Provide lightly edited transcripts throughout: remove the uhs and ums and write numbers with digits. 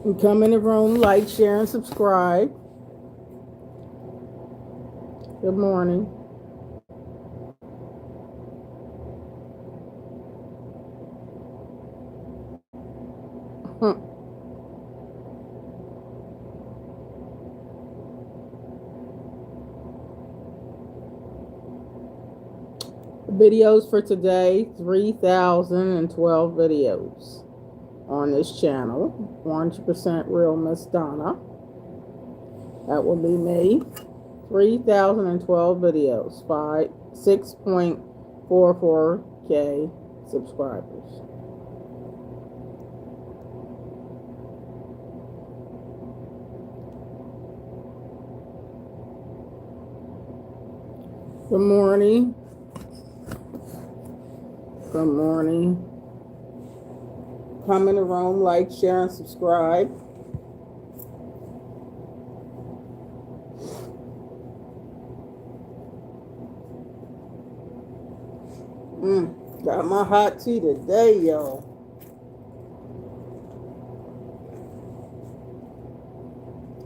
You come in the room, like, share, and subscribe. Good morning. Videos for today, 3,012 videos on this channel. 100% real Miss Donna. That will be me. 3,012 videos. 6.44K subscribers. Good morning. Good morning. Come in the room, like, share, and subscribe. Got my hot tea today, y'all.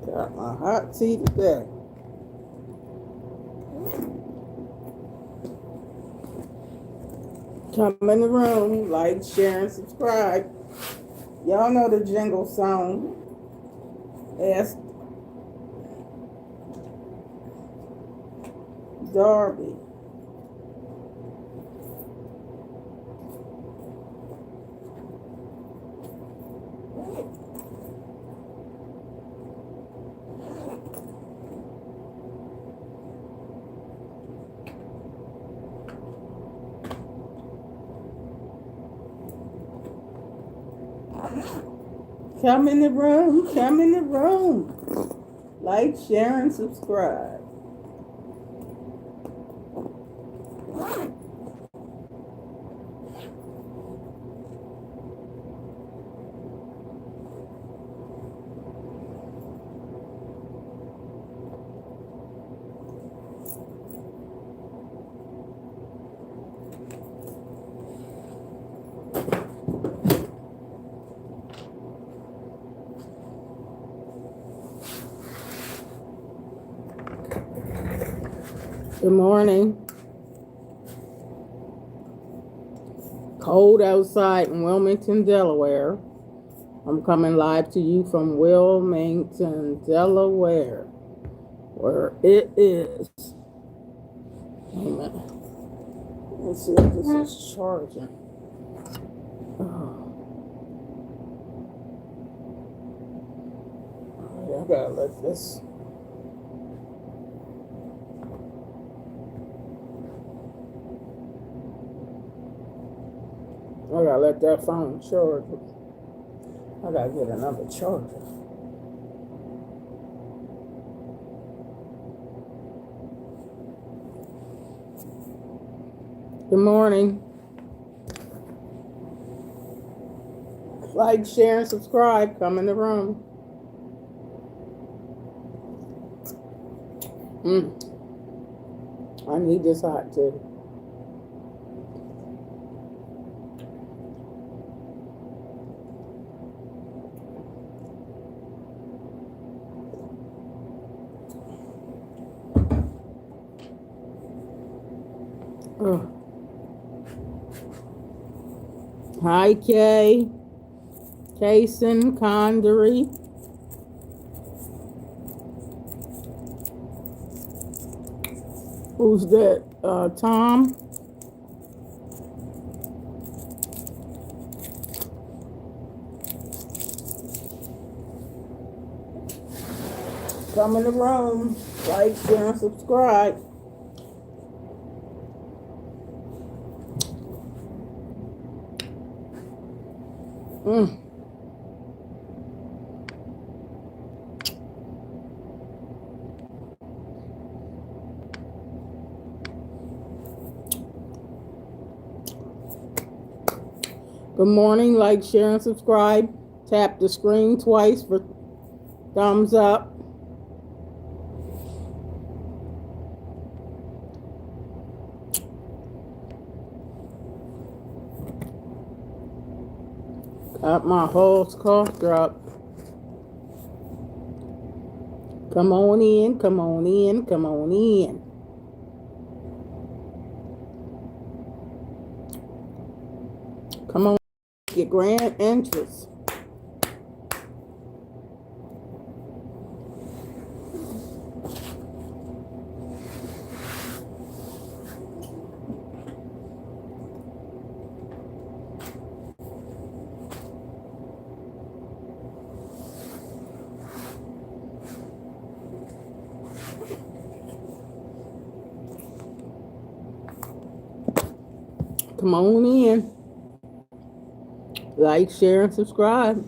Got my hot tea today. Come in the room, like, share, and subscribe. Y'all know the jingle song. Ask Darby. Come in the room, come in the room. Like, share, and subscribe. Good morning. Cold outside in Wilmington, Delaware. I'm coming live to you from Wilmington, Delaware, where it is. Amen. Let's see if this is charging. Oh. I gotta let this. I gotta let that phone charge. I gotta get another charger. Good morning. Like, share, and subscribe. Come in the room. I need this hot tea. Hi, Kay. Kaysen Condry. Who's that? Tom. Come in the room. Like, share, and subscribe. Good morning. Like, share, and subscribe. Tap the screen twice for thumbs up. Got my whole cough drop. Come on in, come on in, come on in. Come on, get grand entrance. Come on in. Like, share, and subscribe.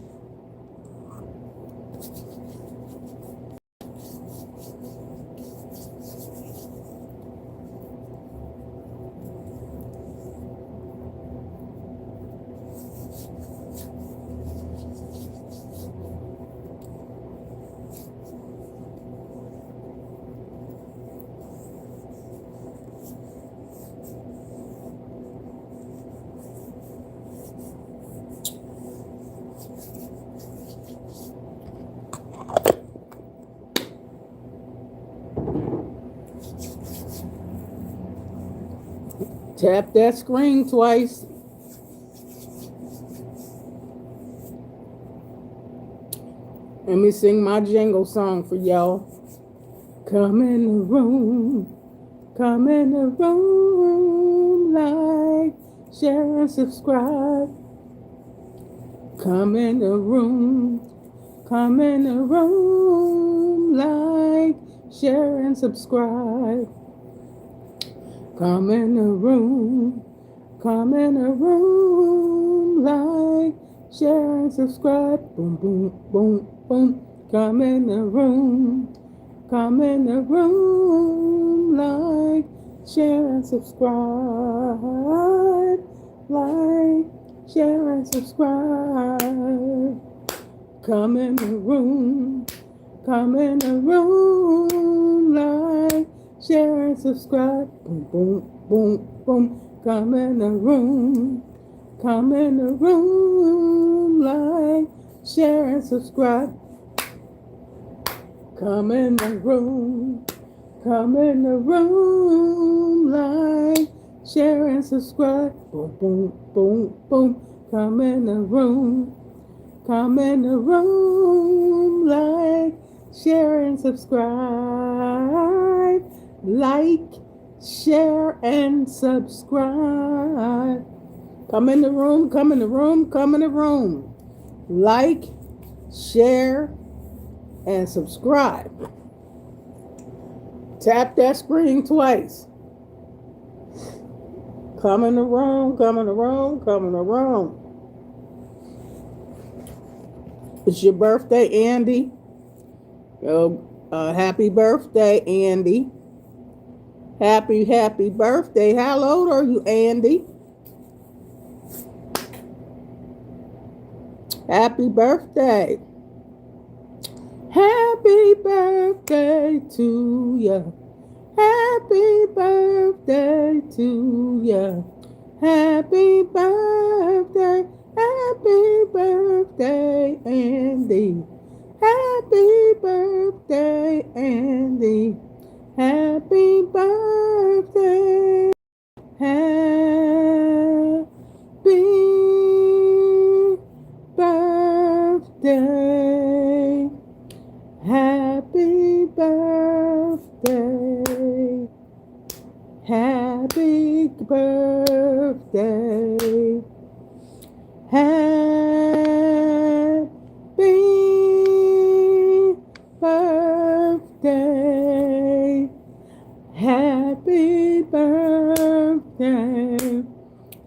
Tap that screen twice. Let me sing my jingle song for y'all. Come in the room. Come in the room. Like, share, and subscribe. Come in the room. Come in the room. Like, share, and subscribe. Come in the room. Come in the room. Like, share, and subscribe. Boom, boom, boom, boom. Come in the room. Come in the room. Like, share, and subscribe. Like, share, and subscribe. Come in the room. Come in the room. Like, share, and subscribe. Boom, boom, boom, boom. Come in the room. Come in the room. Like, share, and subscribe. Come in the room. Come in the room. Like, share, and subscribe. Boom, boom, boom, boom. Come in the room. Come in the room. Like, share, and subscribe. Like, share, and subscribe. Come in the room. Come in the room. Come in the room. Like, share, and subscribe. Tap that screen twice. Come in the room, come in the room, come in the room. It's your birthday, Andy. Happy birthday, Andy. Happy birthday. How old are you, Andy? Happy birthday. Happy birthday to ya. Happy birthday to ya. Happy birthday. Happy birthday, Andy. Happy birthday, Andy. Happy birthday. Happy birthday. Happy birthday. Happy birthday. Happy birthday. Happy birthday.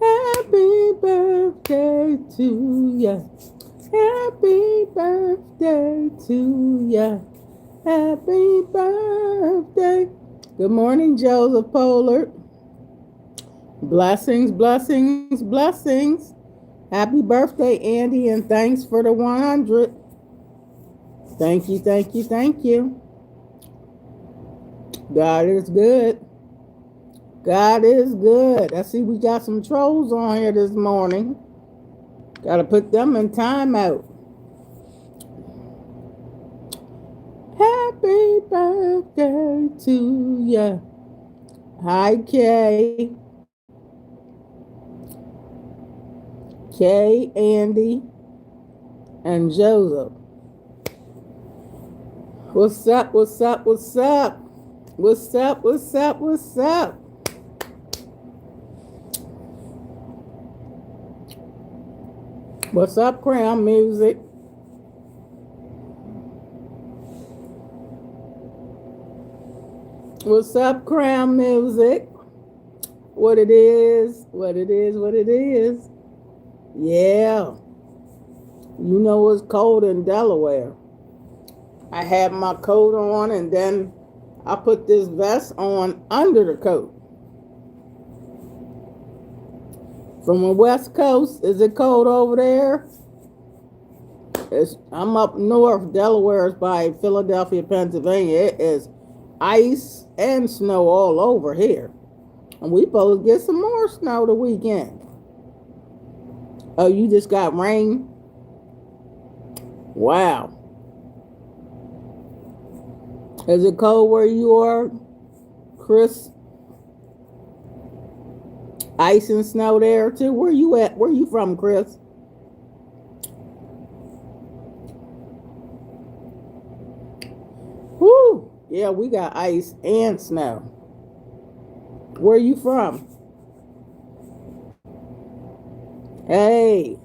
Happy birthday to ya. Happy birthday to ya. Happy birthday. Good morning, Joseph Pollard. Blessings, blessings, blessings. Happy birthday, Andy, and thanks for the 100. Thank you, thank you, thank you. God is good. God is good. I see we got some trolls on here this morning. Got to put them in timeout. Happy Happy birthday to ya. Hi, Kay. Kay, Andy, and Joseph. What's up? What's up? What's up? What's up? What's up? What's up? What's up, Crown Music? What's up, Crown Music? What it is, what it is, what it is. Yeah. You know it's cold in Delaware. I had my coat on and then I put this vest on under the coat. From the West Coast, is it cold over there? I'm up north. Delaware is by Philadelphia, Pennsylvania. It is ice and snow all over here. And we supposed to get some more snow the weekend. Oh, you just got rain? Wow. Is it cold where you are, Chris? Ice and snow there too? Where you at? Where you from, Chris? Whoo! Yeah, we got ice and snow. Where you from? Hey.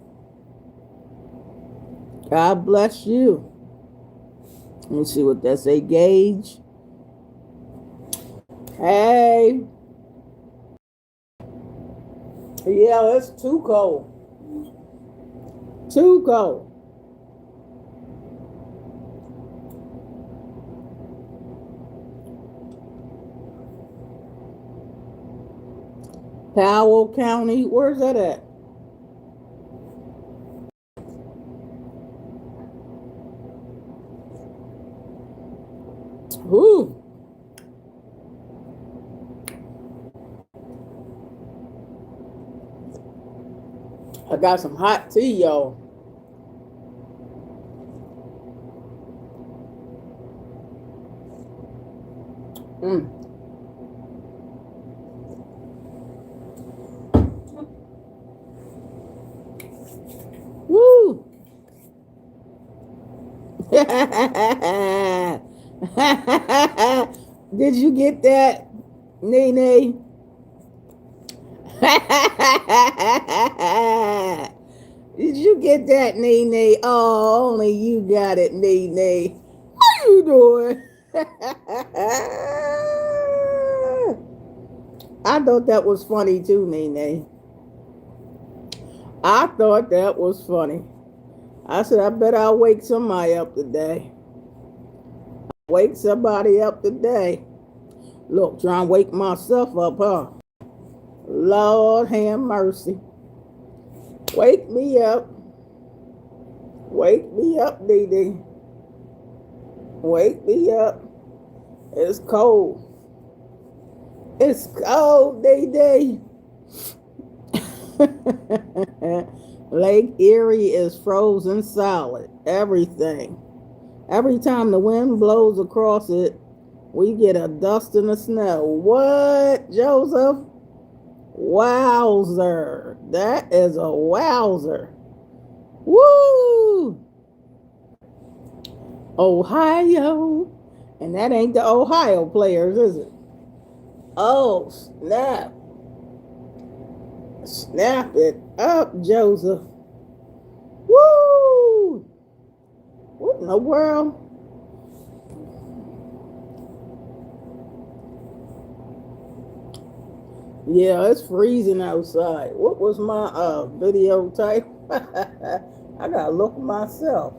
God bless you. Let me see what that say. Gage. Hey. Yeah, it's too cold. Too cold. Powell County. Where's that at? Ooh. I got some hot tea, y'all. Woo. Did you get that, Nene? Did you get that, Nene? Oh, only you got it, Nene. What are you doing? I thought that was funny too, Nene. I thought that was funny. I said, I bet I'll wake somebody up today. Wake somebody up today. Look, trying to wake myself up, huh? Lord have mercy. Wake me up. Wake me up, Dee. Wake me up. It's cold. It's cold, Dee. Lake Erie is frozen solid. Everything. Every time the wind blows across it, we get a dust and a snow. What, Joseph? Wowzer. That is a wowzer. Woo! Ohio. And that ain't the Ohio players, is it? Oh, snap. Snap it up, Joseph. Woo! What in the world? Yeah, it's freezing outside. What was my video type? I gotta look myself.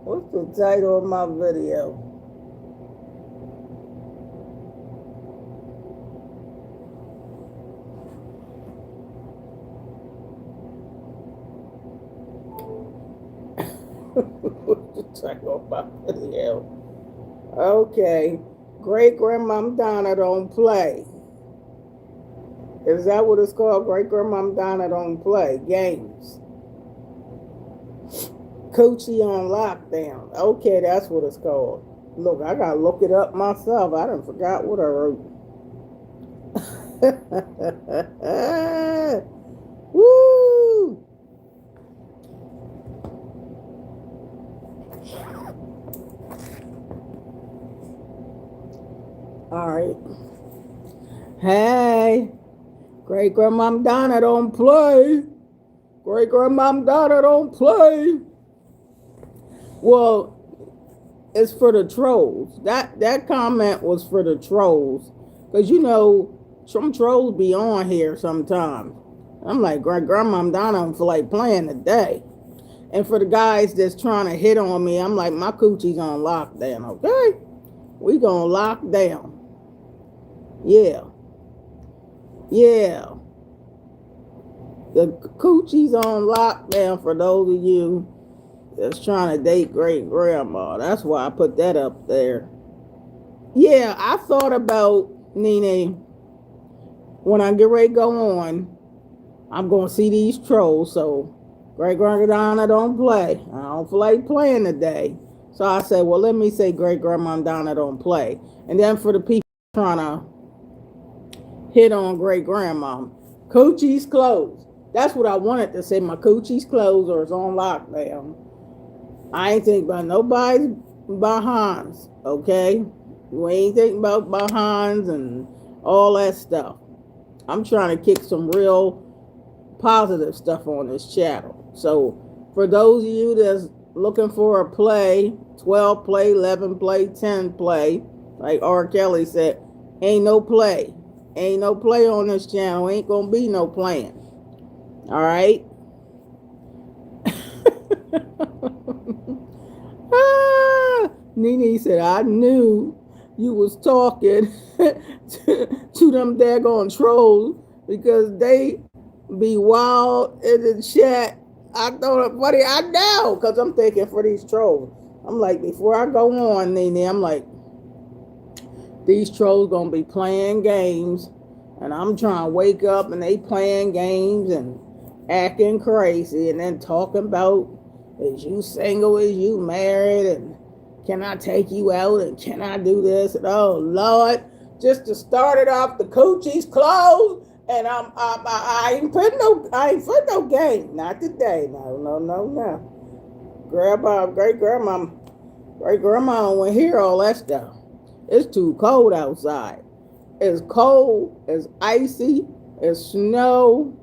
What's the title of my video? What's the title of my video? Okay. Great Grandmom Donna don't play. Is that what it's called? Great Grandmom Donna don't play games. Coochie on lockdown. Okay, that's what it's called. Look, I gotta look it up myself. I done forgot what I wrote. Woo! All right. Hey, great grandmom Donna don't play. Great grandmom Donna don't play. Well, it's for the trolls. That comment was for the trolls, cause you know some trolls be on here sometimes. I'm like, great grandmom Donna don't feel like playing today. And for the guys that's trying to hit on me, I'm like, my coochie's on lockdown. Okay, we gonna lock down. Yeah, yeah. The coochie's on lockdown for those of you that's trying to date great grandma. That's why I put that up there. Yeah, I thought about Nene when I get ready to go on. I'm gonna see these trolls. So great grandma Donna don't play. I don't feel like playing today. So I said, well, let me say great grandma Donna don't play. And then for the people trying to hit on great grandma, Coochie's closed. That's what I wanted to say. My coochie's closed or it's on lockdown. I ain't thinking about nobody's behinds, okay? We ain't thinking about behinds and all that stuff. I'm trying to kick some real positive stuff on this channel. So for those of you that's looking for a play, 12 play, 11 play, 10 play, like R. Kelly said, ain't no play. Ain't no play on this channel. Ain't gonna be no playing. All right? Nene said, I knew you was talking to them daggone trolls because they be wild in the chat. I thought it funny. I know, because I'm thinking for these trolls. I'm like, before I go on, Nene, I'm like, these trolls gonna be playing games, and I'm trying to wake up and they playing games and acting crazy and then talking about, is you single, is you married, and can I take you out, and can I do this? And oh Lord, just to start it off, the coochie's closed, and I ain't putting no game, not today. No. Grandma, great grandma don't want to hear all that stuff. It's too cold outside. It's cold, it's icy, it's snow.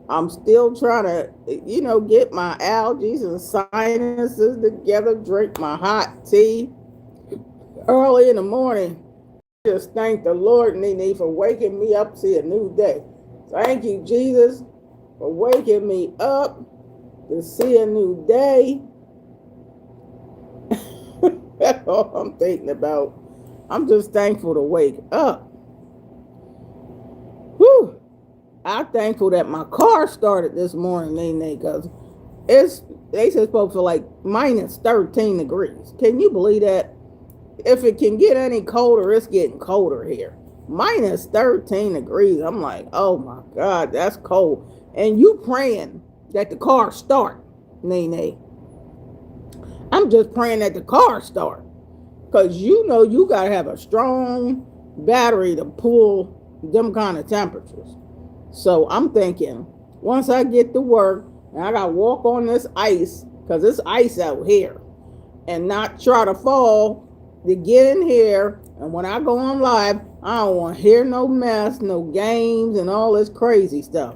I'm still trying to, get my allergies and sinuses together, drink my hot tea early in the morning. Just thank the Lord, Nene, for waking me up to see a new day. Thank you, Jesus, for waking me up to see a new day. That's all I'm thinking about. I'm just thankful to wake up. Whew. I'm thankful that my car started this morning, Nene, because they said supposed to like minus 13 degrees. Can you believe that? If it can get any colder, it's getting colder here. Minus 13 degrees. I'm like, oh my God, that's cold. And you praying that the car start, Nene. I'm just praying that the car start. Because you got to have a strong battery to pull them kind of temperatures. So I'm thinking, once I get to work, and I got to walk on this ice, because it's ice out here, and not try to fall to get in here. And when I go on live, I don't want to hear no mess, no games, and all this crazy stuff.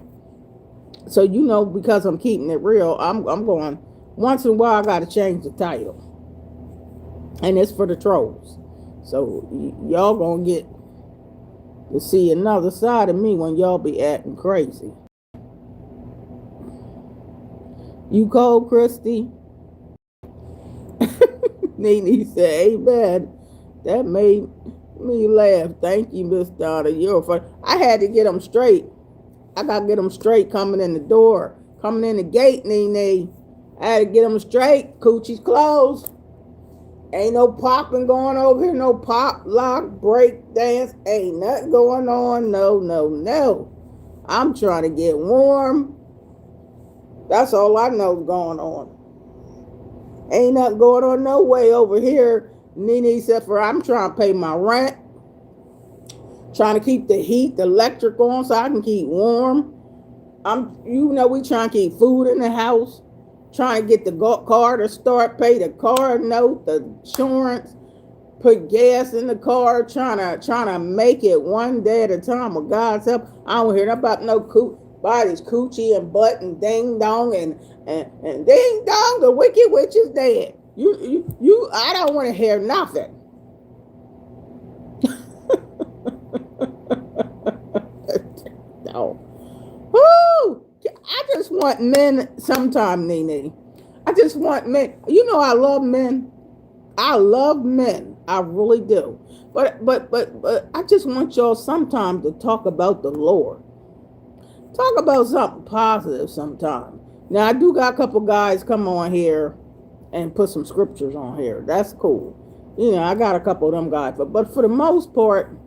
So, because I'm keeping it real, I'm going, once in a while, I got to change the title. And it's for the trolls. So, y'all going to get to see another side of me when y'all be acting crazy. You cold, Christy? Nene said, amen. That made me laugh. Thank you, Miss Donna. You're funny. I had to get them straight. I got to get them straight coming in the door. Coming in the gate, Nene. I had to get them straight. Coochie's closed. Ain't no popping going over here. No pop, lock, break, dance. Ain't nothing going on. No. I'm trying to get warm. That's all I know is going on. Ain't nothing going on no way over here, Nene, except for I'm trying to pay my rent, trying to keep the heat, the electric on so I can keep warm. We trying to keep food in the house, trying to get the car to start, pay the car note, the insurance, put gas in the car, trying to make it one day at a time with God's help. I don't hear nothing about no bodies, coochie and butt and ding dong and ding dong, the wicked witch is dead. I don't want to hear nothing. No. Woo! I just want men sometime, Nene. I just want men. I love men. I love men. I really do. But I just want y'all sometime to talk about the Lord. Talk about something positive sometime. Now I do got a couple guys come on here and put some scriptures on here. That's cool. I got a couple of them guys. But for the most part,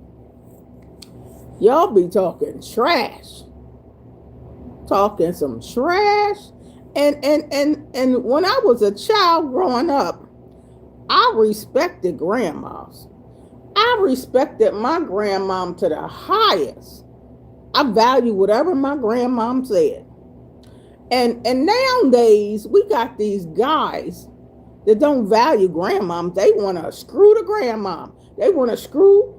y'all be talking trash. Talking some trash. And when I was a child growing up, I respected grandmas. I respected my grandmom to the highest. I value whatever my grandmom said. And nowadays, we got these guys that don't value grandmoms. They want to screw the grandmom. They want to screw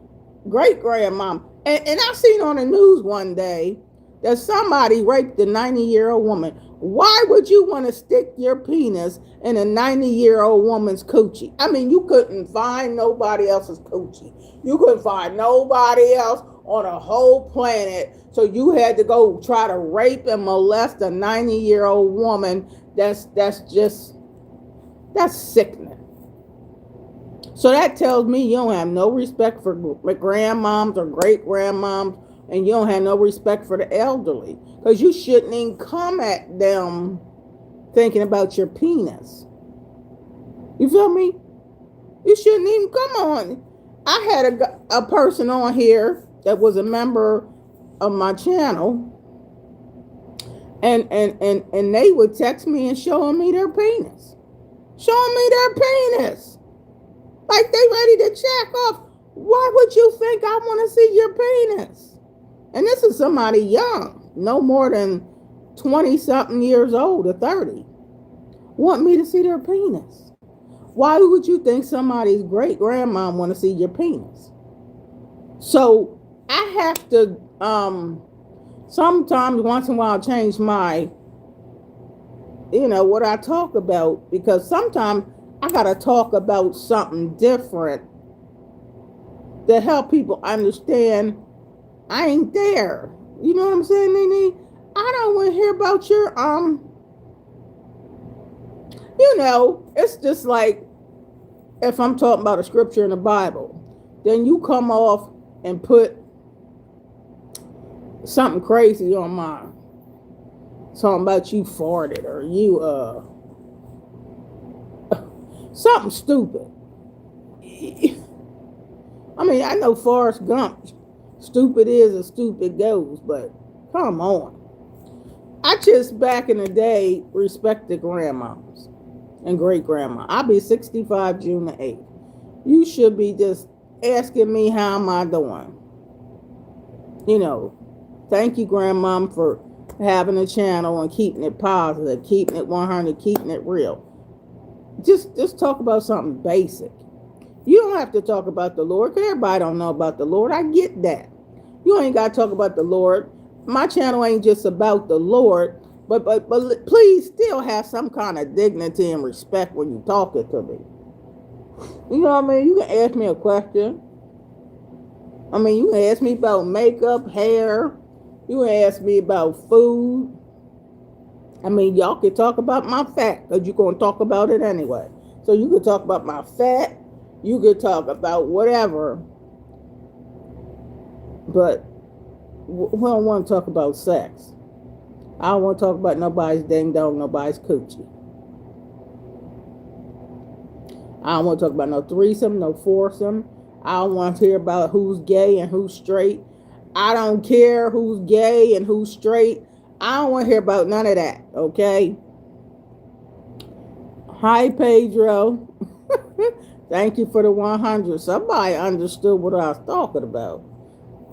great grandmom. And I seen on the news one day that somebody raped a 90-year-old woman. Why would you want to stick your penis in a 90-year-old woman's coochie? I mean, you couldn't find nobody else's coochie. You couldn't find nobody else on a whole planet. So you had to go try to rape and molest a 90-year-old woman. That's sickening. So that tells me you don't have no respect for grandmoms or great grandmoms, and you don't have no respect for the elderly, because you shouldn't even come at them thinking about your penis. You feel me? You shouldn't even come on. I had a person on here that was a member of my channel, and they would text me and showing me their penis. Showing me their penis. Like they ready to jack off. Why would you think I want to see your penis? And this is somebody young, no more than 20-something years old or 30. Want me to see their penis. Why would you think somebody's great-grandma want to see your penis? So I have to, sometimes, once in a while, change my, what I talk about, because sometimes I got to talk about something different to help people understand I ain't there. You know what I'm saying, Nene? I don't want to hear about your, it's just like if I'm talking about a scripture in the Bible, then you come off and put something crazy on mine. Talking about you farted or you, something stupid. I mean, I know Forrest Gump, stupid is and stupid goes, but come on. I just, back in the day, respected grandmoms and great-grandma. I'll be 65 June the 8th. You should be just asking me how am I doing. Thank you, grandmom, for having a channel and keeping it positive, keeping it 100, keeping it real. Just talk about something basic. You don't have to talk about the Lord, because everybody don't know about the Lord. I get that. You ain't got to talk about the Lord. My channel ain't just about the Lord, but please still have some kind of dignity and respect when you're talking to me. You know what I mean? You can ask me a question. I mean, you can ask me about makeup, hair. You can ask me about food. I mean, y'all can talk about my fat, because you're going to talk about it anyway. So you can talk about my fat. You could talk about whatever. But we don't want to talk about sex. I don't want to talk about nobody's ding dong, nobody's coochie. I don't want to talk about no threesome, no foursome. I don't want to hear about who's gay and who's straight. I don't care who's gay and who's straight. I don't want to hear about none of that, okay? Hi, Pedro. Thank you for the 100. Somebody understood what I was talking about.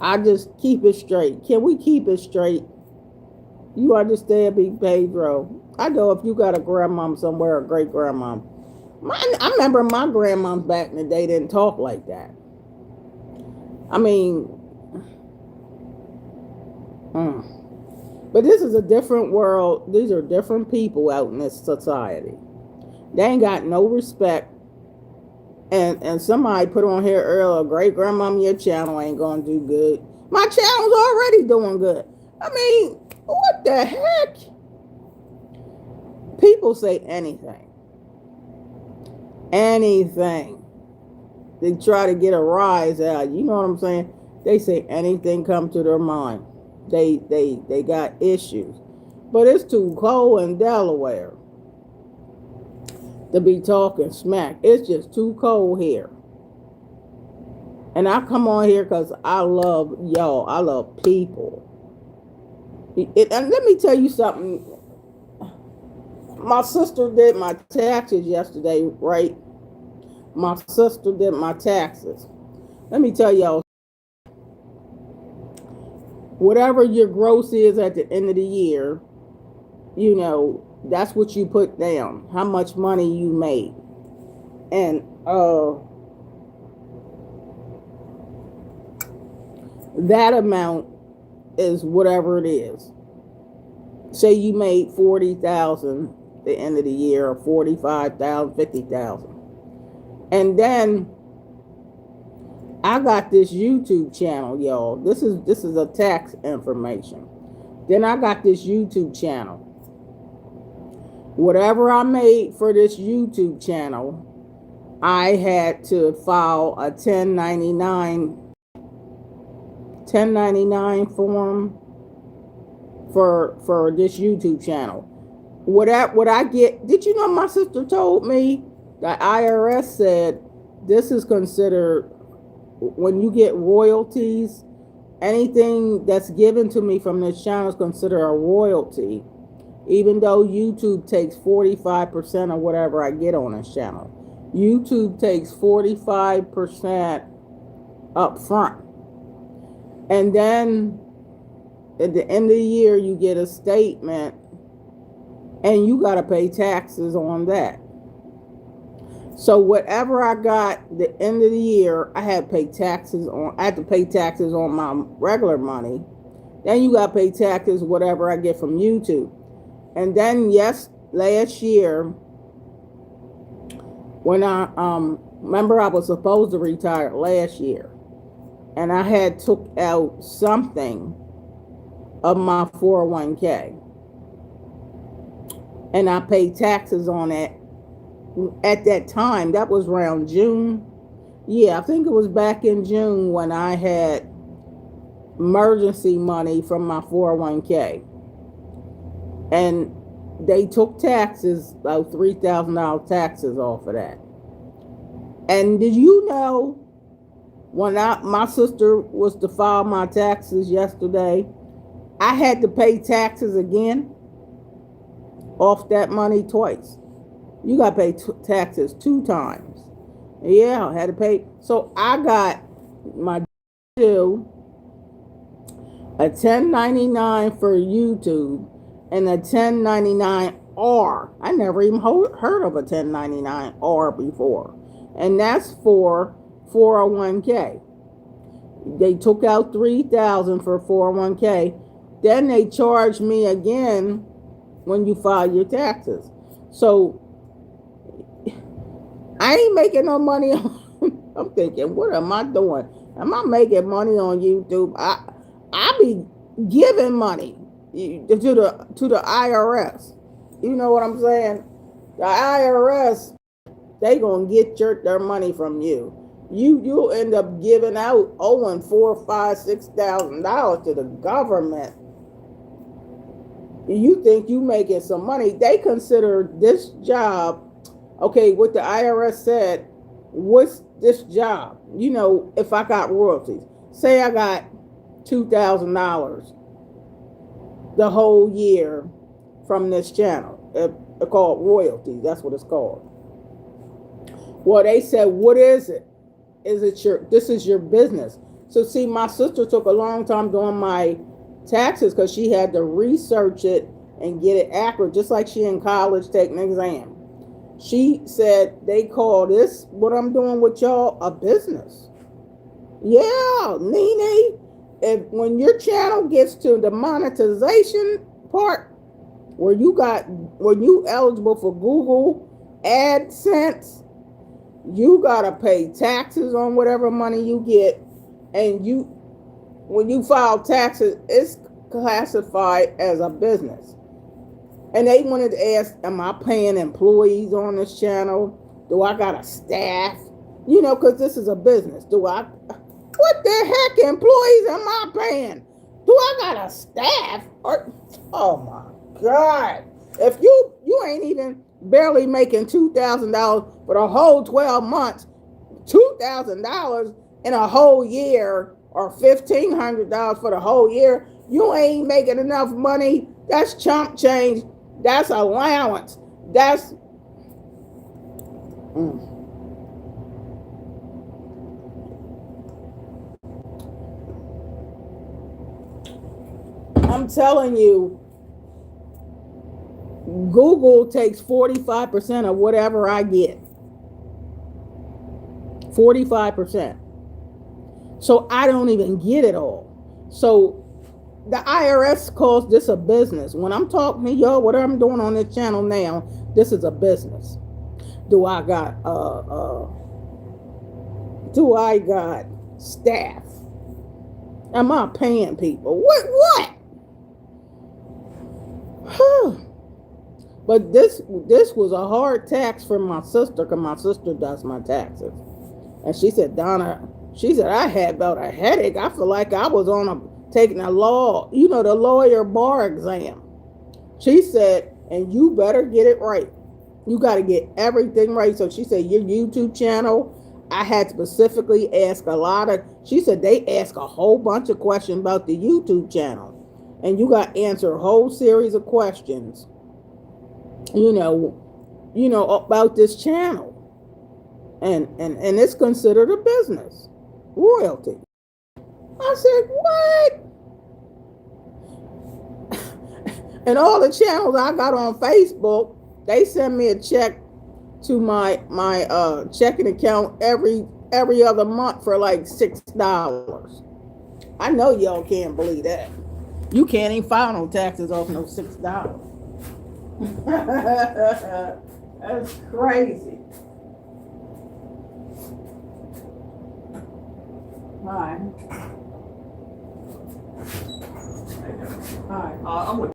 I just keep it straight. Can we keep it straight? You understand me, Pedro? I know if you got a grandmom somewhere, a great grandmom. I remember my grandmoms back in the day didn't talk like that. I mean, but this is a different world. These are different people out in this society. They ain't got no respect. And somebody put on here earlier, great grandmama, your channel ain't gonna do good. My channel's already doing good. I mean, what the heck? People say anything. Anything. They try to get a rise out. You know what I'm saying? They say anything come to their mind. They got issues. But it's too cold in Delaware to be talking smack. It's just too cold here. And I come on here because I love y'all. I love people. And let me tell you something. My sister did my taxes yesterday, right? My sister did my taxes. Let me tell y'all, whatever your gross is at the end of the year, you know, that's what you put down, how much money you made. And that amount is whatever it is. Say you made 40,000 at the end of the year, or 45,000, 50,000. And then I got this YouTube channel, y'all. This is a tax information. Then I got this YouTube channel. Whatever I made for this YouTube channel, I had to file a 1099 form for this YouTube channel. What I get, did you know my sister told me the IRS said this is considered, when you get royalties, anything that's given to me from this channel is considered a royalty, even though YouTube takes 45% of whatever I get on this channel. YouTube takes 45% up front. And then at the end of the year, you get a statement and you got to pay taxes on that. So whatever I got at the end of the year, I had to pay taxes on. I had to pay taxes on my regular money. Then you got to pay taxes whatever I get from YouTube. And then last year, when I remember I was supposed to retire last year, and I had took out something of my 401k, and I paid taxes on it. At that time, that was around June. Yeah, I think it was back in June when I had emergency money from my 401k. And they took taxes, about $3,000 taxes off of that. And did you know, when my sister was to file my taxes yesterday, I had to pay taxes again off that money twice. You got to pay taxes 2 times. Yeah, I had to pay. So I got my due, a 1099 for YouTube, and a 1099R. I never even heard of a 1099R before. And that's for 401k. They took out $3,000 for 401k. Then they charged me again when you file your taxes. So I ain't making no money on, I'm thinking, what am I doing? Am I making money on YouTube? I be giving money to the IRS. You know what I'm saying? The IRS, they gonna get their money from you. You'll end up giving out owing $4,000, $5,000, $6,000 to the government. You think you making some money? They consider this job. Okay, what the IRS said, what's this job? You know, if I got royalties, say I got $2,000 the whole year from this channel. called royalties. That's what it's called. Well, they said, what is it? Is it this is your business? So see, my sister took a long time doing my taxes because she had to research it and get it accurate, just like she in college taking an exam. She said they call this, what I'm doing with y'all, a business. Yeah, Nene, if when your channel gets to the monetization part, where you eligible for Google AdSense, you gotta pay taxes on whatever money you get, and when you file taxes, it's classified as a business. And they wanted to ask, am I paying employees on this channel? Do I got a staff? Because this is a business. What the heck employees am I paying? Do I got a staff? Oh my God. If you ain't even barely making $2,000 for the whole 12 months, $2,000 in a whole year, or $1,500 for the whole year, you ain't making enough money. That's chump change. That's allowance. That's I'm telling you, Google takes 45% of whatever I get. 45%. So I don't even get it all. So the IRS calls this a business. When I'm talking to y'all, what I'm doing on this channel now, this is a business. Do I got staff? Am I paying people? What? But this was a hard tax for my sister, because my sister does my taxes. And she said, Donna, I had about a headache. I feel like I was taking a the lawyer bar exam. She said, and you better get it right. You got to get everything right. So she said, your YouTube channel, I had specifically ask she said they ask a whole bunch of questions about the YouTube channel. And you got to answer a whole series of questions, about this channel. And it's considered a business. Royalty. I said, what? And all the channels I got on Facebook, they send me a check to my checking account every other month for like $6. I know y'all can't believe that. You can't even file no taxes off no $6. That's crazy. Hi. Hi. I'm with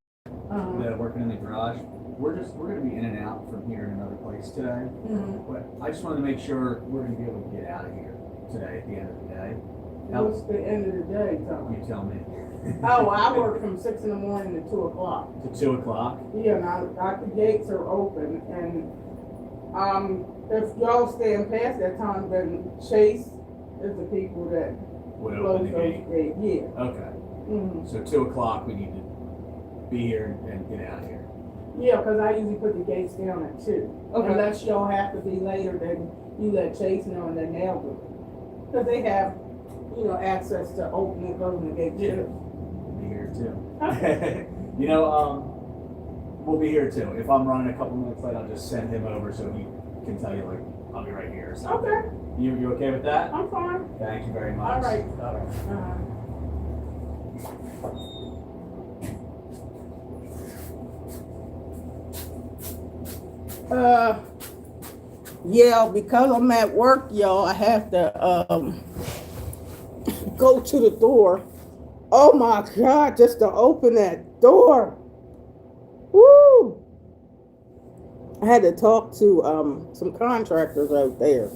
working in the garage. We're going to be in and out from here in another place today. Mm-hmm. But I just wanted to make sure we're going to be able to get out of here today at the end of the day. What's the end of the day, Tom? You tell me. Oh, I work from 6 in the morning to 2 o'clock. To 2 o'clock? Yeah, now the gates are open, and if y'all stand past that time, then Chase is the people that would open the gate. Yeah. Okay. Mm-hmm. So 2 o'clock, we need to be here and get out of here. Yeah, because I usually put the gates down at 2. Okay. Unless y'all have to be later, then you let Chase know and then they'll do it. Because they have, access to open and closing the gate too. Be here too. Okay. We'll be here too. If I'm running a couple minutes late, I'll just send him over so he can tell you, like, I'll be right here. So okay. You okay with that? I'm fine. Thank you very much. All right. Yeah, because I'm at work, y'all, I have to go to the door. Oh my God, just to open that door. Woo! I had to talk to some contractors out there.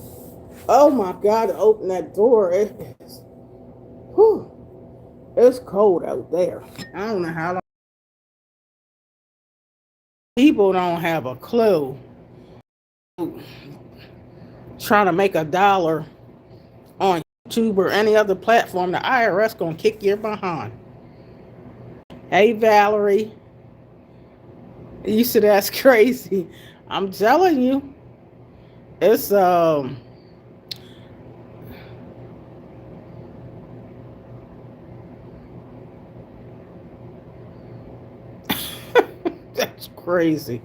Oh my God, to open that door. It's cold out there. I don't know how long. People don't have a clue. Trying to make $1 on YouTube or any other platform, the IRS gonna kick your behind. Hey Valerie. You said that's crazy. I'm telling you, it's that's crazy.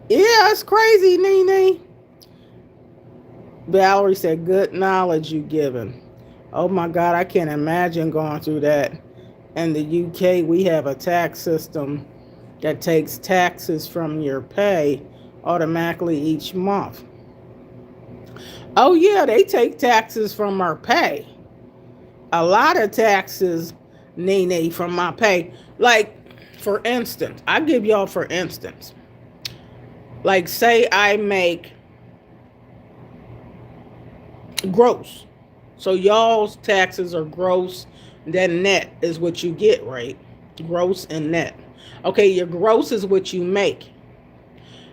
Yeah, it's crazy, Nene. Valerie said, "Good knowledge you given." Oh my God, I can't imagine going through that. In the UK, we have a tax system that takes taxes from your pay automatically each month. Oh yeah, they take taxes from our pay. A lot of taxes, Nene, from my pay. Like, for instance, I give y'all for instance. Like, say I make gross. So y'all's taxes are gross, then net is what you get, right? Gross and net. Okay, your gross is what you make.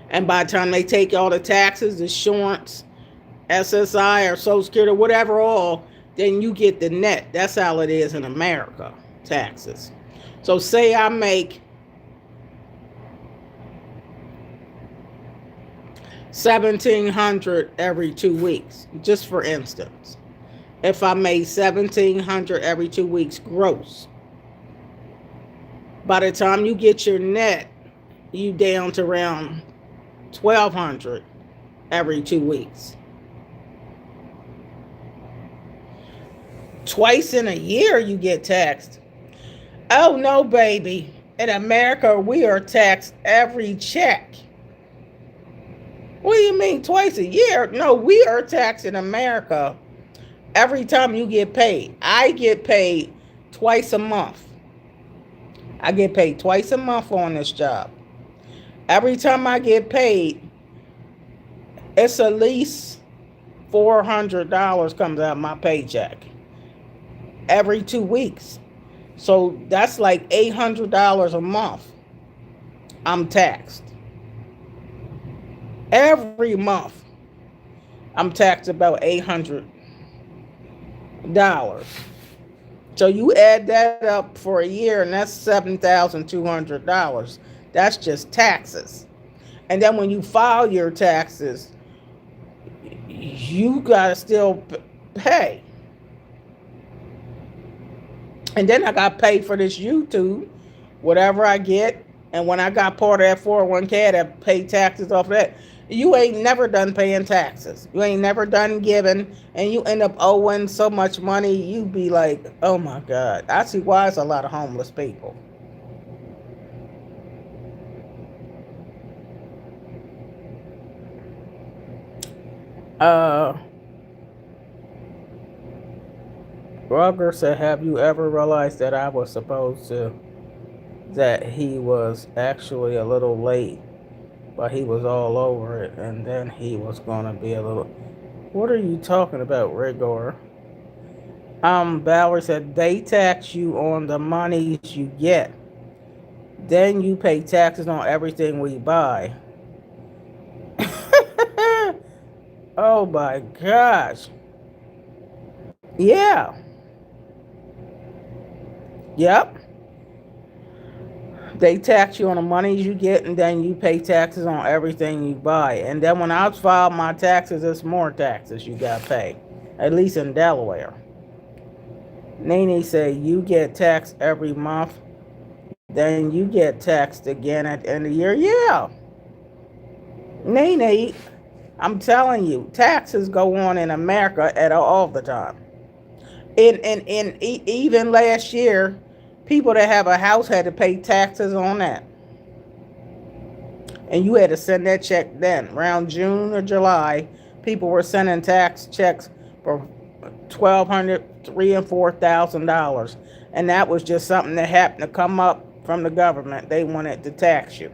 And by the time they take all the taxes, insurance, SSI or Social Security or whatever all, then you get the net. That's how it is in America, taxes. So say I make 1,700 every 2 weeks, just for instance. If I made 1,700 every 2 weeks gross, by the time you get your net, you down to around 1,200 every 2 weeks. Twice in a year you get taxed. Oh no, baby. In America, we are taxed every check. What do you mean twice a year? No, we are taxed in America every time you get paid. I get paid twice a month. I get paid twice a month on this job. Every time I get paid, it's at least $400 comes out of my paycheck every 2 weeks. So that's like $800 a month. I'm taxed. Every month, I'm taxed about $800. So you add that up for a year, and that's $7,200. That's just taxes. And then when you file your taxes, you gotta still pay. And then I got paid for this YouTube, whatever I get. And when I got part of that 401k, I pay taxes off of that. You ain't never done paying taxes. You ain't never done giving, and you end up owing so much money. You be like, oh my God. I see why it's a lot of homeless people. Uh, Roger said, have you ever realized that I was supposed to, that he was actually a little late, but he was all over it, and then he was going to be a little... What are you talking about, Rigor? Valerie said, they tax you on the monies you get. Then you pay taxes on everything we buy. Oh my gosh. Yeah. Yep. They tax you on the monies you get, and then you pay taxes on everything you buy. And then when I file my taxes, it's more taxes you got to pay, at least in Delaware. Nene said, you get taxed every month, then you get taxed again at the end of the year. Yeah. Nene, I'm telling you, taxes go on in America at all the time. And even last year, people that have a house had to pay taxes on that. And you had to send that check then. Around June or July, people were sending tax checks for $1,200, $3,000, and $4,000. And that was just something that happened to come up from the government. They wanted to tax you.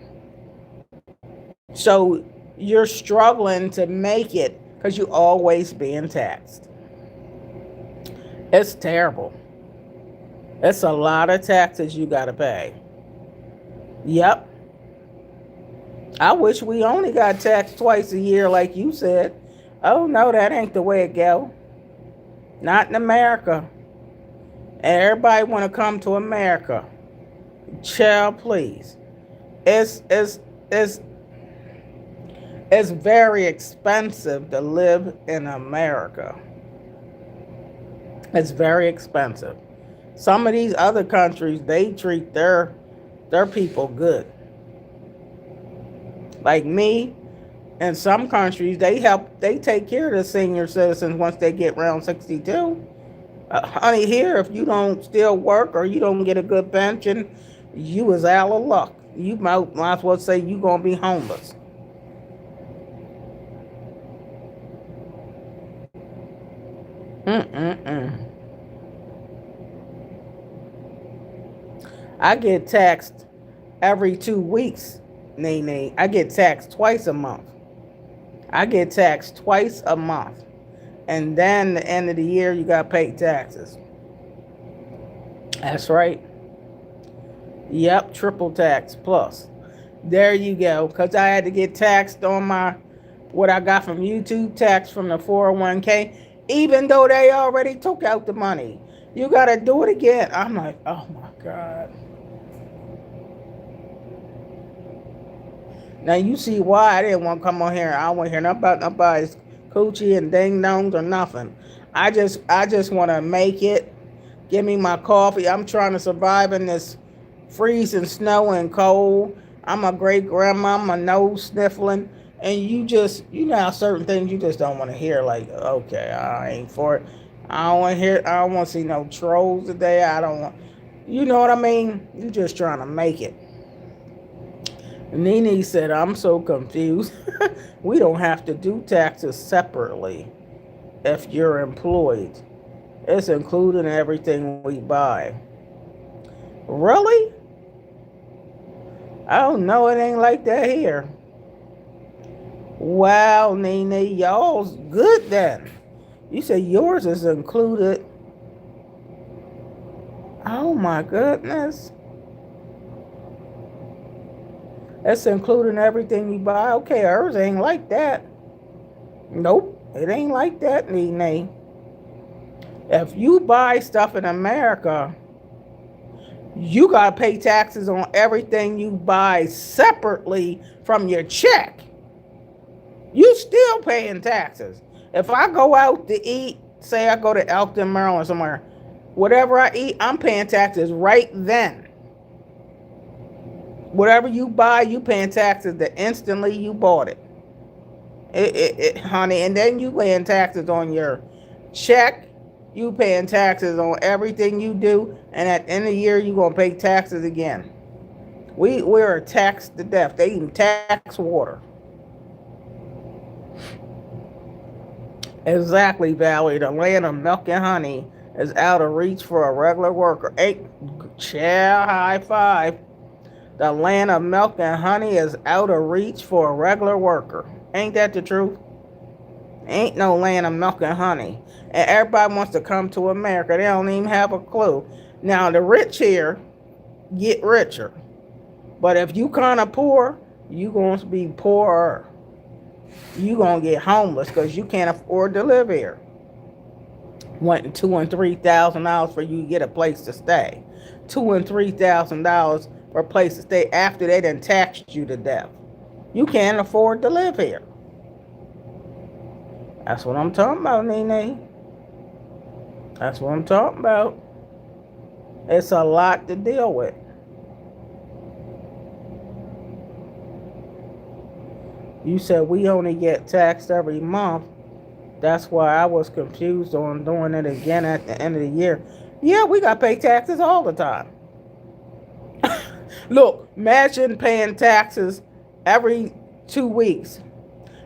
So you're struggling to make it because you're always being taxed. It's terrible. It's a lot of taxes you got to pay. Yep. I wish we only got taxed twice a year like you said. Oh, no, that ain't the way it go. Not in America. And everybody want to come to America. Child, please. It's it's it's it's very expensive to live in America. It's very expensive. Some of these other countries, they treat their people good. Like me, in some countries, they take care of the senior citizens once they get around 62. Honey, here, if you don't still work or you don't get a good pension, you is out of luck. You might as well say you gonna be homeless. Mm-mm-mm. I get taxed every 2 weeks, Nene. I get taxed twice a month. I get taxed twice a month. And then the end of the year, you got to pay taxes. That's right. Yep, triple tax plus. There you go. Because I had to get taxed on what I got from YouTube, tax from the 401k, even though they already took out the money. You got to do it again. I'm like, oh my God. Now you see why I didn't want to come on here. I don't want to hear nothing about nobody's coochie and ding dongs or nothing. I just want to make it. Give me my coffee. I'm trying to survive in this freezing snow and cold. I'm a great grandma. My nose sniffling, and you know how certain things you just don't want to hear. Like, okay, I ain't for it. I don't want to hear. I don't want to see no trolls today. I don't want. You know what I mean? You just trying to make it. Nene said, I'm so confused. We don't have to do taxes separately if you're employed. It's included in everything we buy. Really? I don't know. It ain't like that here. Wow, Nene, y'all's good then. You said yours is included. Oh my goodness. It's including everything you buy. Okay, hers ain't like that. Nope, it ain't like that, Nene. If you buy stuff in America, you got to pay taxes on everything you buy separately from your check. You still paying taxes. If I go out to eat, say I go to Elkton, Maryland somewhere, whatever I eat, I'm paying taxes right then. Whatever you buy, you paying taxes the instantly you bought it. Honey, and then you paying taxes on your check. You paying taxes on everything you do, and at the end of the year, you gonna pay taxes again. We're taxed to death. They even tax water. Exactly, Valerie. The land of milk and honey is out of reach for a regular worker. Child, high five. The land of milk and honey is out of reach for a regular worker. Ain't that the truth? Ain't no land of milk and honey. And everybody wants to come to America. They don't even have a clue. Now, the rich here get richer. But if you kind of poor, you going to be poorer. You going to get homeless because you can't afford to live here. Wanting $2,000 and $3,000 for you to get a place to stay. $2,000 and $3,000 for a place to stay after they done taxed you to death. You can't afford to live here. That's what I'm talking about, Nene. That's what I'm talking about. It's a lot to deal with. You said we only get taxed every month. That's why I was confused on doing it again at the end of the year. Yeah, we got to pay taxes all the time. Look, imagine paying taxes every 2 weeks.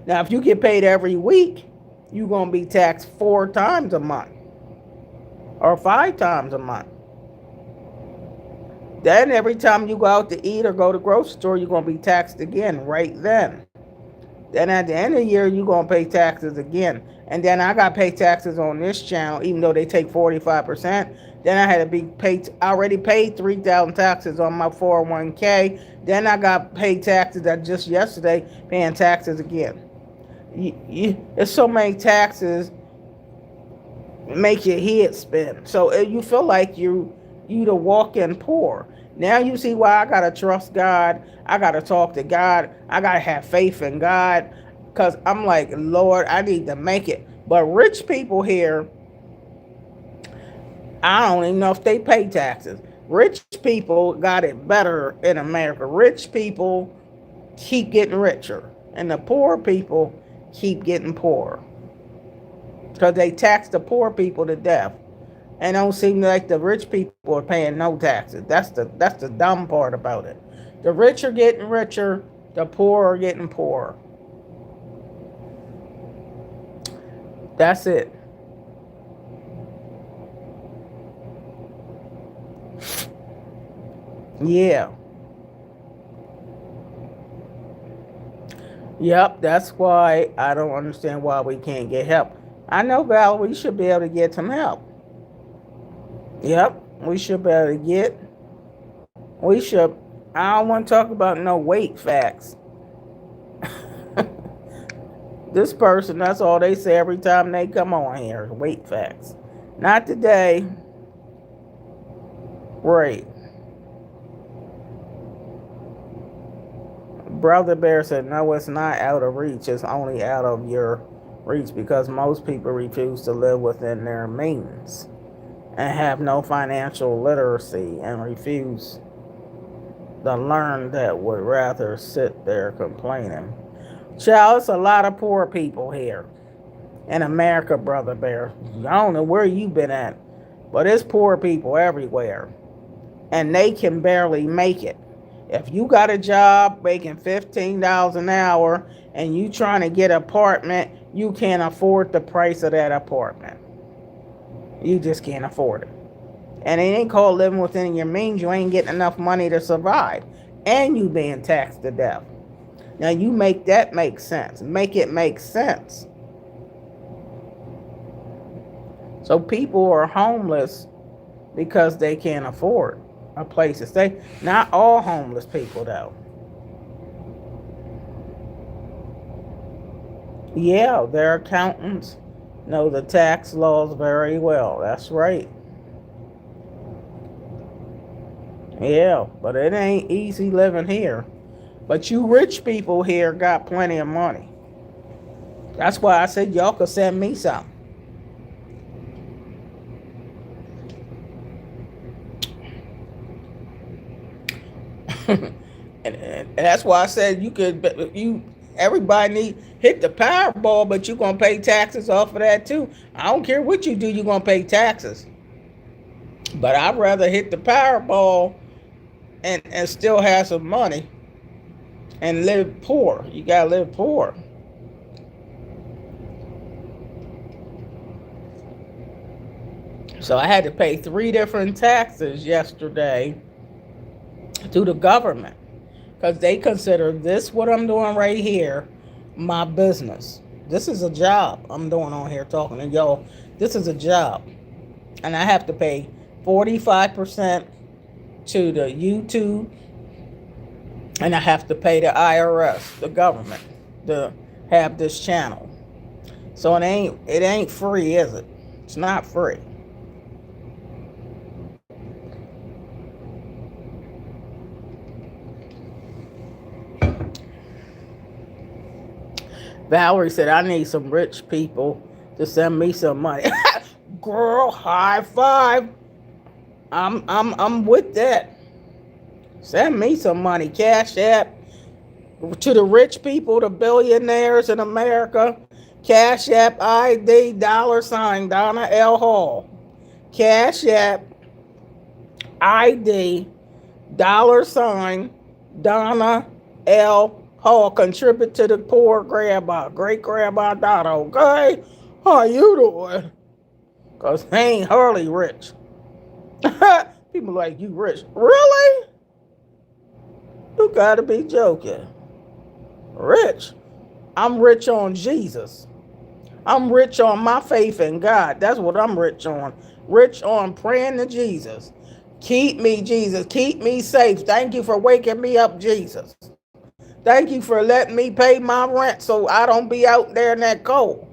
Now, if you get paid every week, you're going to be taxed 4 times a month or 5 times a month. Then every time you go out to eat or go to the grocery store, you're going to be taxed again right then. Then at the end of the year, you're going to pay taxes again. And then I got to pay taxes on this channel, even though they take 45%. Then I had to be paid. I already paid 3,000 taxes on my 401k. Then I got paid taxes that just yesterday, paying taxes again. There's so many taxes, make your head spin. So you feel like you the walk-in poor. Now you see why I gotta trust God. I gotta talk to God. I gotta have faith in God. Cause I'm like, Lord, I need to make it. But rich people here, I don't even know if they pay taxes. Rich people got it better in America. Rich people keep getting richer, and the poor people keep getting poorer because they tax the poor people to death, and don't seem like the rich people are paying no taxes. That's the dumb part about it. The rich are getting richer, the poor are getting poorer. That's it. Yeah. Yep, that's why I don't understand why we can't get help. I know, Val, we should be able to get some help. Yep, we should be able to get. We should. I don't want to talk about no weight facts. This person, that's all they say every time they come on here. Weight facts. Not today. Right. Brother Bear said, no, it's not out of reach. It's only out of your reach because most people refuse to live within their means and have no financial literacy and refuse to learn that would rather sit there complaining. Child, it's a lot of poor people here in America, Brother Bear. I don't know where you been at, but it's poor people everywhere. And they can barely make it. If you got a job making $15 an hour and you trying to get an apartment, you can't afford the price of that apartment. You just can't afford it. And it ain't called living within your means. You ain't getting enough money to survive. And you being taxed to death. Now you make that make sense. Make it make sense. So people are homeless because they can't afford a place to stay. Not all homeless people, though. Yeah, their accountants know the tax laws very well. That's right. Yeah, but it ain't easy living here. But you rich people here got plenty of money. That's why I said y'all could send me some. and that's why I said everybody need hit the Powerball, but you're gonna pay taxes off of that too. I don't care what you do, you're gonna pay taxes. But I'd rather hit the Powerball and still have some money and live poor. You gotta live poor. So I had to pay 3 different taxes yesterday to the government because they consider this what I'm doing right here my business. This is a job I'm doing on here talking to y'all. This is a job. And I have to pay 45% to the YouTube, and I have to pay the IRS, the government, to have this channel. So it ain't free, is it? It's not free. Valerie said, I need some rich people to send me some money. Girl, high five. I'm with that. Send me some money. Cash App to the rich people, the billionaires in America. Cash App ID $ Donna L. Hall. Cash App ID $ Donna L. Hall. Contribute to the poor grandma, great grandma Donna. Okay, how you doing? Cause I ain't hardly rich. People like, you rich? Really? You gotta be joking. Rich? I'm rich on Jesus. I'm rich on my faith in God. That's what I'm rich on. Rich on praying to Jesus. Keep me, Jesus. Keep me safe. Thank you for waking me up, Jesus. Thank you for letting me pay my rent so I don't be out there in that cold.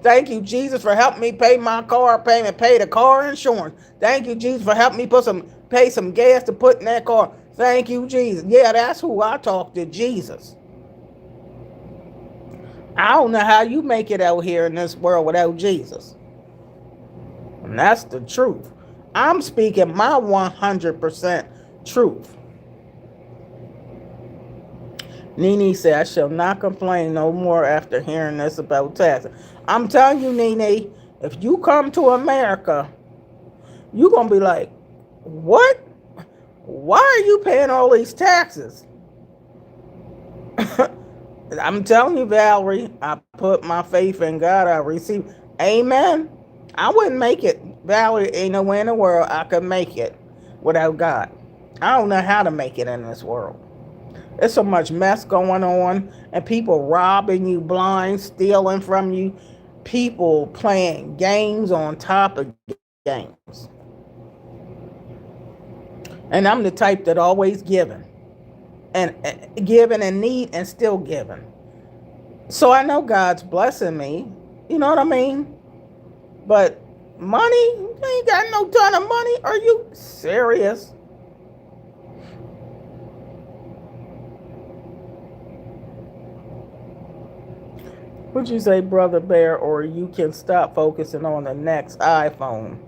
Thank you, Jesus, for helping me pay my car payment, pay the car insurance. Thank you, Jesus, for helping me pay some gas to put in that car. Thank you, Jesus. Yeah, that's who I talk to, Jesus. I don't know how you make it out here in this world without Jesus. And that's the truth. I'm speaking my 100% truth. Nene said, I shall not complain no more after hearing this about taxes. I'm telling you, Nene, if you come to America, you're going to be like, what? Why are you paying all these taxes? I'm telling you, Valerie, I put my faith in God. I receive. Amen. I wouldn't make it. Valerie, ain't nowhere in the world I could make it without God. I don't know how to make it in this world. There's so much mess going on, and people robbing you blind, stealing from you, people playing games on top of games. And I'm the type that always giving and need and still giving. So I know God's blessing me. You know what I mean? But money, you ain't got no ton of money. Are you serious? Would you say, Brother Bear, or you can stop focusing on the next iPhone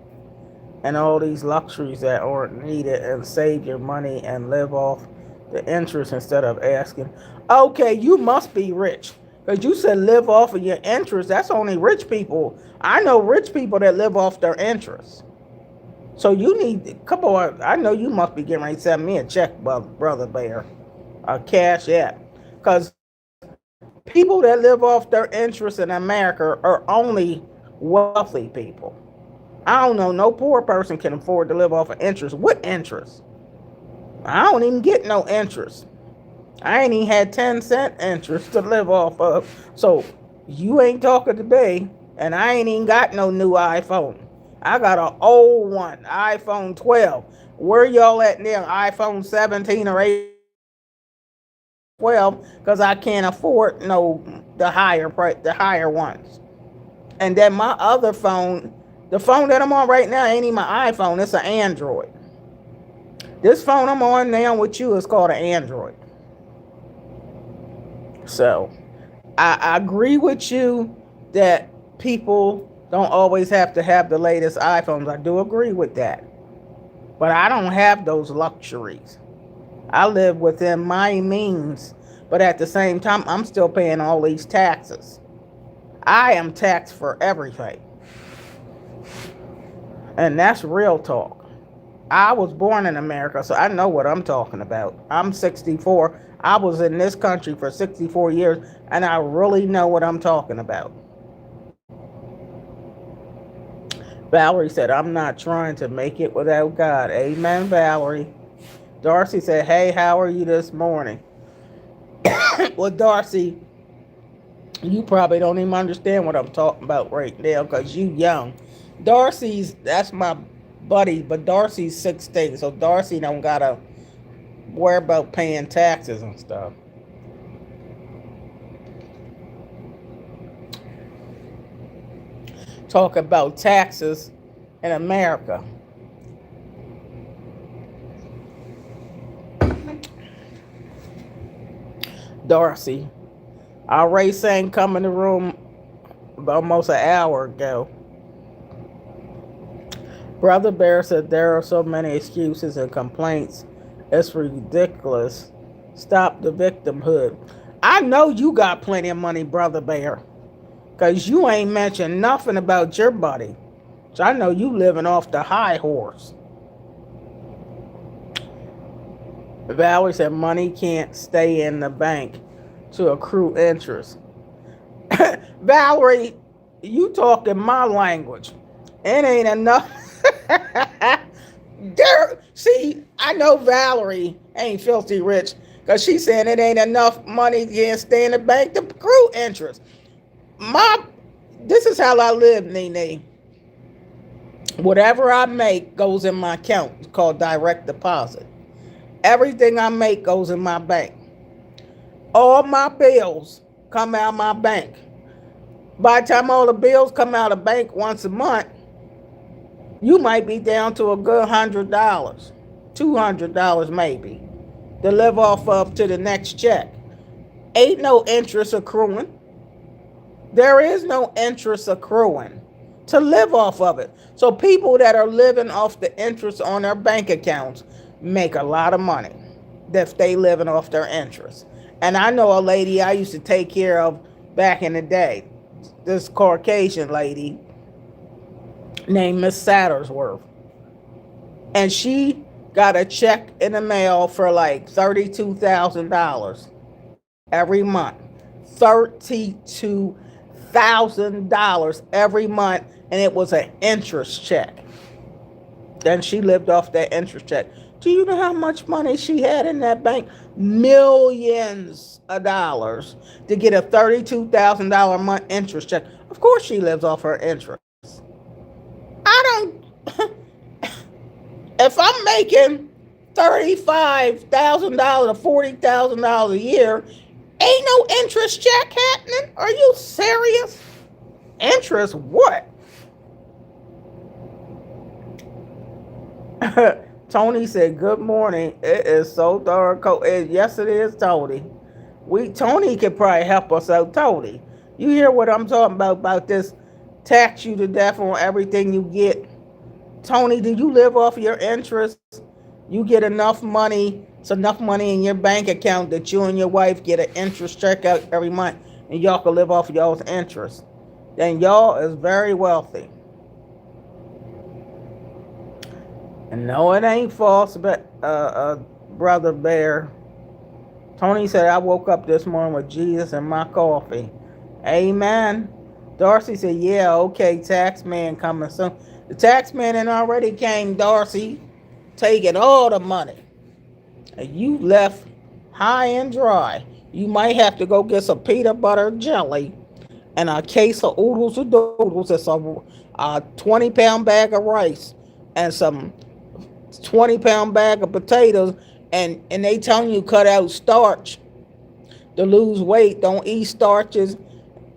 and all these luxuries that aren't needed and save your money and live off the interest instead of asking? Okay, you must be rich. Because you said live off of your interest. That's only rich people. I know rich people that live off their interest. So you need, come on, I know you must be getting ready to send me a check, Brother Bear. A cash app. Because people that live off their interest in America are only wealthy people. I don't know, no poor person can afford to live off of interest. What interest? I don't even get no interest. I ain't even had 10-cent interest to live off of. So you ain't talking to me, and I ain't even got no new iPhone. I got an old one, iPhone 12. Where y'all at now? iPhone 17 or 8? 12, because I can't afford the higher ones. And then my other phone, the phone that I'm on right now ain't even my iPhone, it's an Android. This phone I'm on now with you is called an Android. So I agree with you that people don't always have to have the latest iPhones. I do agree with that. But I don't have those luxuries. I live within my means, but at the same time, I'm still paying all these taxes. I am taxed for everything. And that's real talk. I was born in America, so I know what I'm talking about. I'm 64. I was in this country for 64 years, and I really know what I'm talking about. Valerie said, I'm not trying to make it without God. Amen, Valerie. Darcy said, hey, how are you this morning? Well, Darcy, you probably don't even understand what I'm talking about right now because you young. That's my buddy, but Darcy's 16, so Darcy don't gotta worry about paying taxes and stuff. Talk about taxes in America. Darcy, our Ray sang come in the room almost an hour ago. Brother Bear said there are so many excuses and complaints. It's ridiculous. Stop the victimhood. I know you got plenty of money, Brother Bear, because you ain't mentioned nothing about your buddy. So I know you living off the high horse. Valerie said money can't stay in the bank to accrue interest. Valerie, you talking my language. It ain't enough. See, I know Valerie ain't filthy rich because she's saying it ain't enough money to stay in the bank to accrue interest. This is how I live, Nene. Whatever I make goes in my account. It's called direct deposit. Everything I make goes in my bank. All my bills come out of my bank. By the time all the bills come out of the bank once a month, you might be down to a good $100. $200 maybe to live off of to the next check. Ain't no interest accruing. There is no interest accruing to live off of it. So people that are living off the interest on their bank accounts make a lot of money if they living off their interest. And I know a lady I used to take care of back in the day, this Caucasian lady named Miss Sattersworth. And she got a check in the mail for like $32,000 every month. $32,000 every month, and it was an interest check. Then she lived off that interest check. Do you know how much money she had in that bank? Millions of dollars to get a $32,000 a month interest check. Of course she lives off her interest. I don't. If I'm making $35,000 or $40,000 a year, ain't no interest check happening. Are you serious? Interest what? Tony said, good morning. It is so darn cold. Yes, it is, Tony. Tony could probably help us out. Tony, you hear what I'm talking about this tax you to death on everything you get? Tony, do you live off your interest? You get enough money, it's enough money in your bank account that you and your wife get an interest check out every month, and y'all can live off y'all's interest. Then y'all is very wealthy. And no, it ain't false, but Brother Bear. Tony said, I woke up this morning with Jesus in my coffee. Amen. Darcy said, yeah, okay, tax man coming soon. The tax man had already came, Darcy, taking all the money. And you left high and dry. You might have to go get some peanut butter jelly and a case of oodles and doodles and some 20-pound bag of rice and some 20-pound bag of potatoes. And they telling you cut out starch to lose weight. Don't eat starches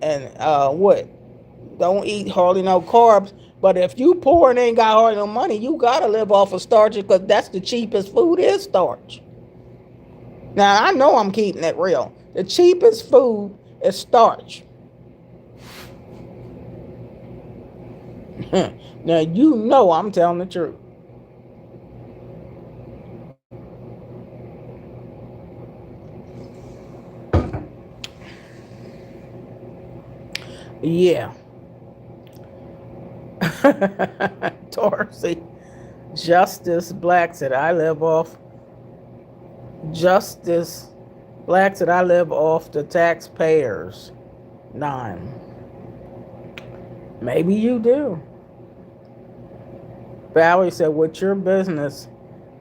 and don't eat hardly no carbs. But if you poor and ain't got hardly no money, you got to live off of starch because that's the cheapest food is starch. Now, I know I'm keeping it real. The cheapest food is starch. Now, you know I'm telling the truth. Yeah. Dorsey. Justice Black said, I live off. Justice Black said, I live off the taxpayers. 9. Maybe you do. Valerie said, with your business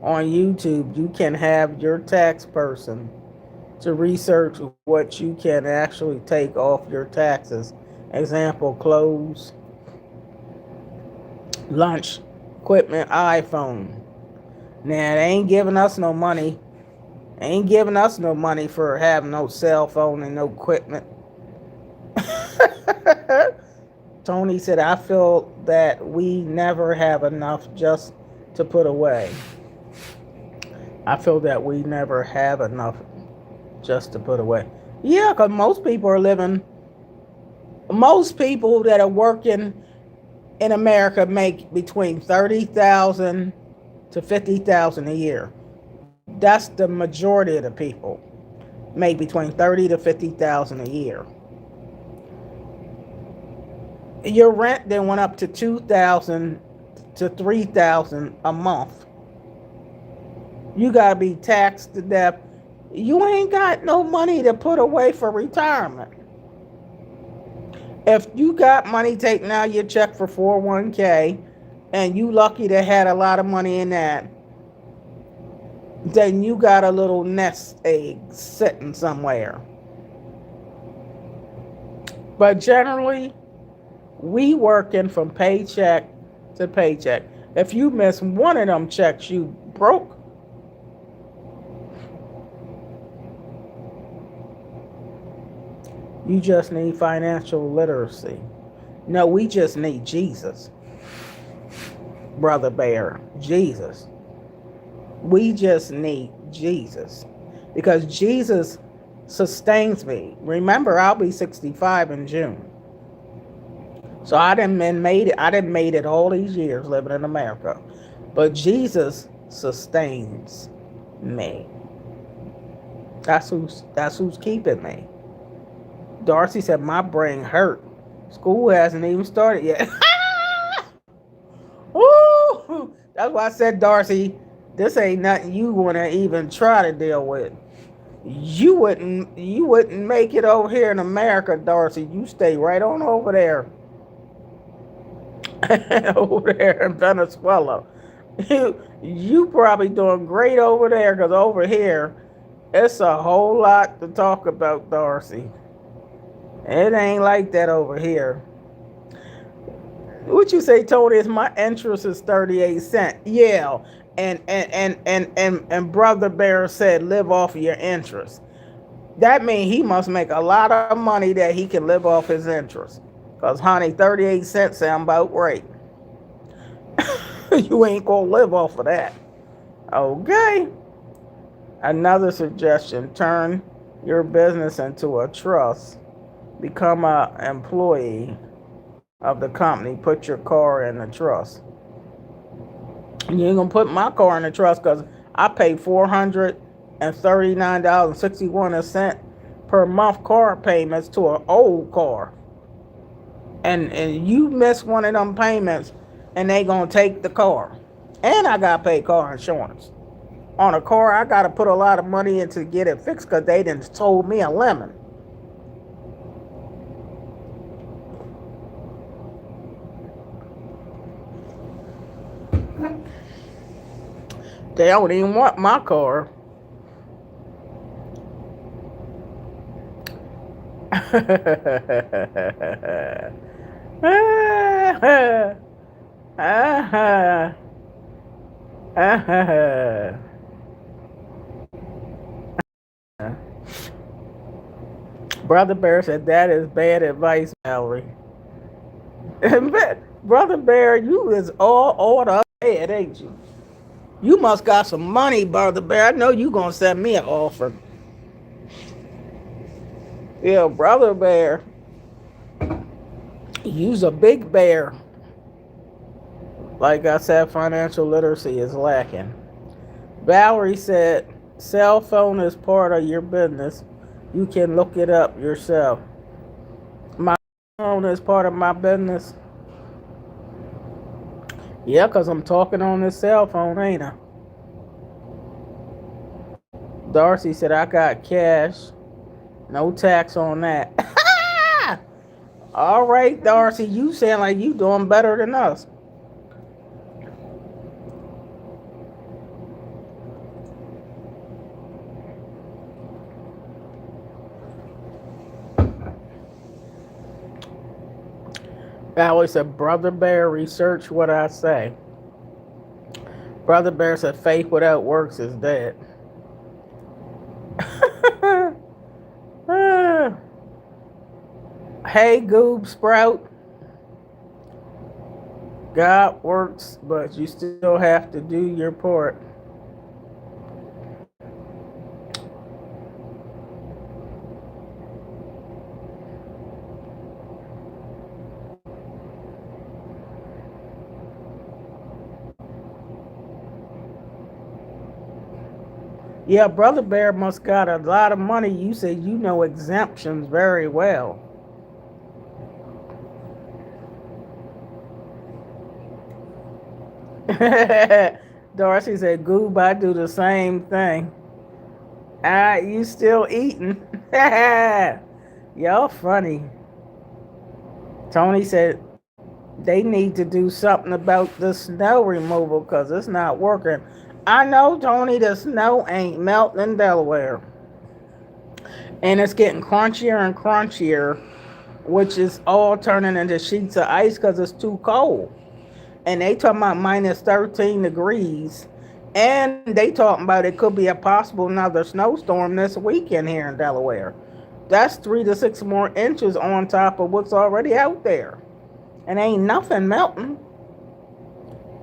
on YouTube, you can have your tax person to research what you can actually take off your taxes. Example, clothes, lunch, equipment, iPhone. Now, they ain't giving us no money. Ain't giving us no money for having no cell phone and no equipment. Tony said, I feel that we never have enough just to put away. I feel that we never have enough just to put away. Yeah, because most people that are working in America make between $30,000 to $50,000 a year. That's the majority of the people make between $30,000 to $50,000 a year. Your rent then went up to $2,000 to $3,000 a month. You gotta be taxed to death. You ain't got no money to put away for retirement. If you got money taken out your check for 401k and you lucky to had a lot of money in that, then you got a little nest egg sitting somewhere. But generally, we working from paycheck to paycheck. If you miss one of them checks, you broke. You just need financial literacy. No, we just need Jesus. Brother Bear, Jesus. We just need Jesus because Jesus sustains me. Remember, I'll be 65 in June. So I didn't made it. I didn't made it all these years living in America, but Jesus sustains me. That's who's keeping me. Darcy said my brain hurt. School hasn't even started yet. Woo! That's why I said, Darcy, this ain't nothing you wanna even try to deal with. You wouldn't make it over here in America, Darcy. You stay right on over there. Over there in Venezuela. You probably doing great over there because over here it's a whole lot to talk about, Darcy. It ain't like that over here. What you say, Tony? Is my interest is 38 cents? Yeah. And Brother Bear said live off of your interest. That means he must make a lot of money that he can live off his interest. Cause honey, 38 cents sound about right. You ain't gonna live off of that. Okay. Another suggestion: turn your business into a trust. Become an employee of the company. Put your car in the trust. You ain't gonna put my car in the trust because I pay $439.61 per month car payments to an old car. And you miss one of them payments and they gonna take the car. And I gotta pay car insurance. On a car, I gotta put a lot of money in to get it fixed because they done sold me a lemon. They don't even want my car. Brother Bear said that is bad advice, Valerie. Brother Bear, you is all the head, ain't you? You must got some money, Brother Bear. I know you gonna send me an offer. Yeah, Brother Bear. You's a big bear. Like I said, financial literacy is lacking. Valerie said, cell phone is part of your business. You can look it up yourself. My phone is part of my business. Yeah, because I'm talking on this cell phone, ain't I? Darcy said, I got cash. No tax on that. All right, Darcy, you sound like you doing better than us. Valerie said, Brother Bear, research what I say. Brother Bear said, faith without works is dead. Hey, Goob Sprout. God works, but you still have to do your part. Yeah, Brother Bear must got a lot of money. You said you know exemptions very well. Darcy said, Goob, I do the same thing. You still eating? Y'all funny. Tony said, they need to do something about the snow removal because it's not working. I know, Tony, the snow ain't melting in Delaware. And it's getting crunchier and crunchier, which is all turning into sheets of ice because it's too cold. And they talking about minus 13 degrees. And they talking about it could be a possible another snowstorm this weekend here in Delaware. That's 3 to 6 more inches on top of what's already out there. And ain't nothing melting.